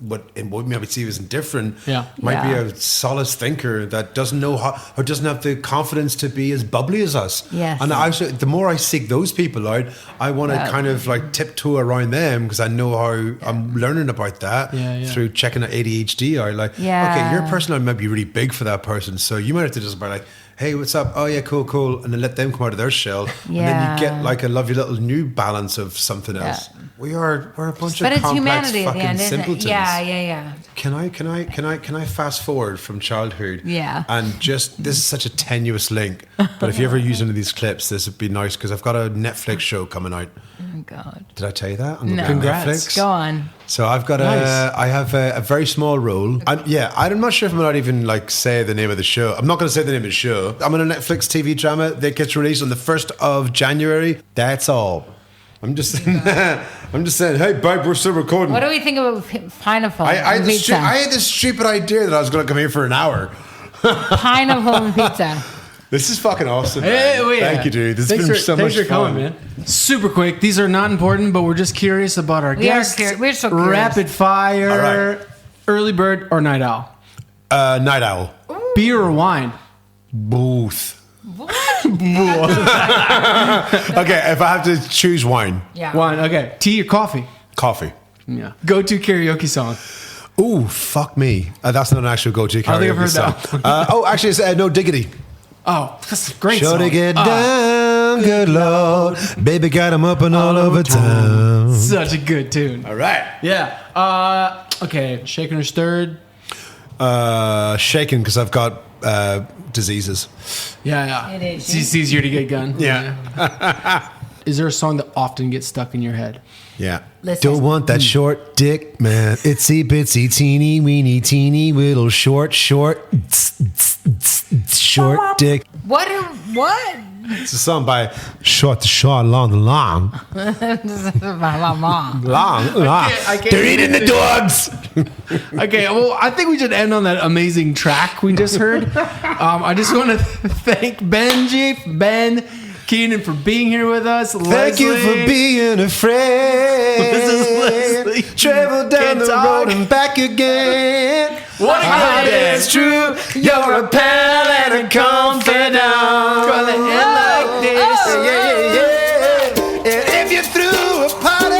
what we might see as indifferent Yeah. might be Yeah. a solace thinker that doesn't know how or doesn't have the confidence to be as bubbly as us. Yes. And the more I seek those people out, I want to Yeah. kind of like tiptoe around them because I know how I'm learning about that Yeah, yeah. through checking out ADHD out. Like, Yeah. okay, your personality might be really big for that person, so you might have to just be like, hey, what's up? Oh yeah, cool, and then let them come out of their shell, and then Yeah. you get like a lovely little new balance of something else. We're a bunch But of it's complex humanity at fucking the end, isn't simpletons. it? Yeah. Can I fast forward from childhood? Yeah. And just this is such a tenuous link, but if you ever use any of these clips, this would be nice because I've got a Netflix show coming out. Oh God. Did I tell you that? I'm gonna No. be on Congrats. Netflix. Go on. So I've got Nice. I have a very small role. I'm not sure if I'm not even like say the name of the show. I'm not going to say the name of the show. I'm in a Netflix TV drama that gets released on the 1st of January. That's all. I'm just saying, hey, babe, we're still recording. What do we think about pineapple I and had pizza? this stupid idea that I was going to come here for an hour. Pineapple and pizza. This is fucking awesome. Hey, man. wait, Thank you, dude. This has thanks been for, so thanks much for coming, fun. man. Super quick. These are not important, but we're just curious about our We are guests. we're so curious. Rapid fire, All right. early bird, or night owl? Night owl. Beer or wine? Both. Okay, if I have to choose wine, Yeah. Wine. Okay. Tea or coffee? coffee. Yeah. Go-to karaoke song. Ooh, fuck me. That's not an actual go-to karaoke I think I've heard song. that. Actually, it's No Diggity. Oh, that's a great Sure song. to get down, good Lord. Baby got him up and all over town. Such a good tune. All right. Yeah. Okay. Shaken or stirred? Shaking because I've got diseases. Yeah. It is, It's easier to get gun. Yeah. Is there a song that often gets stuck in your head? Yeah. Listen. Don't want that short dick, man. Itsy bitsy teeny weeny teeny little short dick. What? It's a song by Short, long, long. Mom. Long. I can't They're eating the dogs. Okay, well, I think we should end on that amazing track we just heard. I just want to thank Ben Keenan for being here with us. Thank you for being a friend. This is Leslie. Travel down Can't the talk. road and back again. What a good day. It's true. You're a pal and a confidant. Gonna end like this. Yeah. And if you threw a party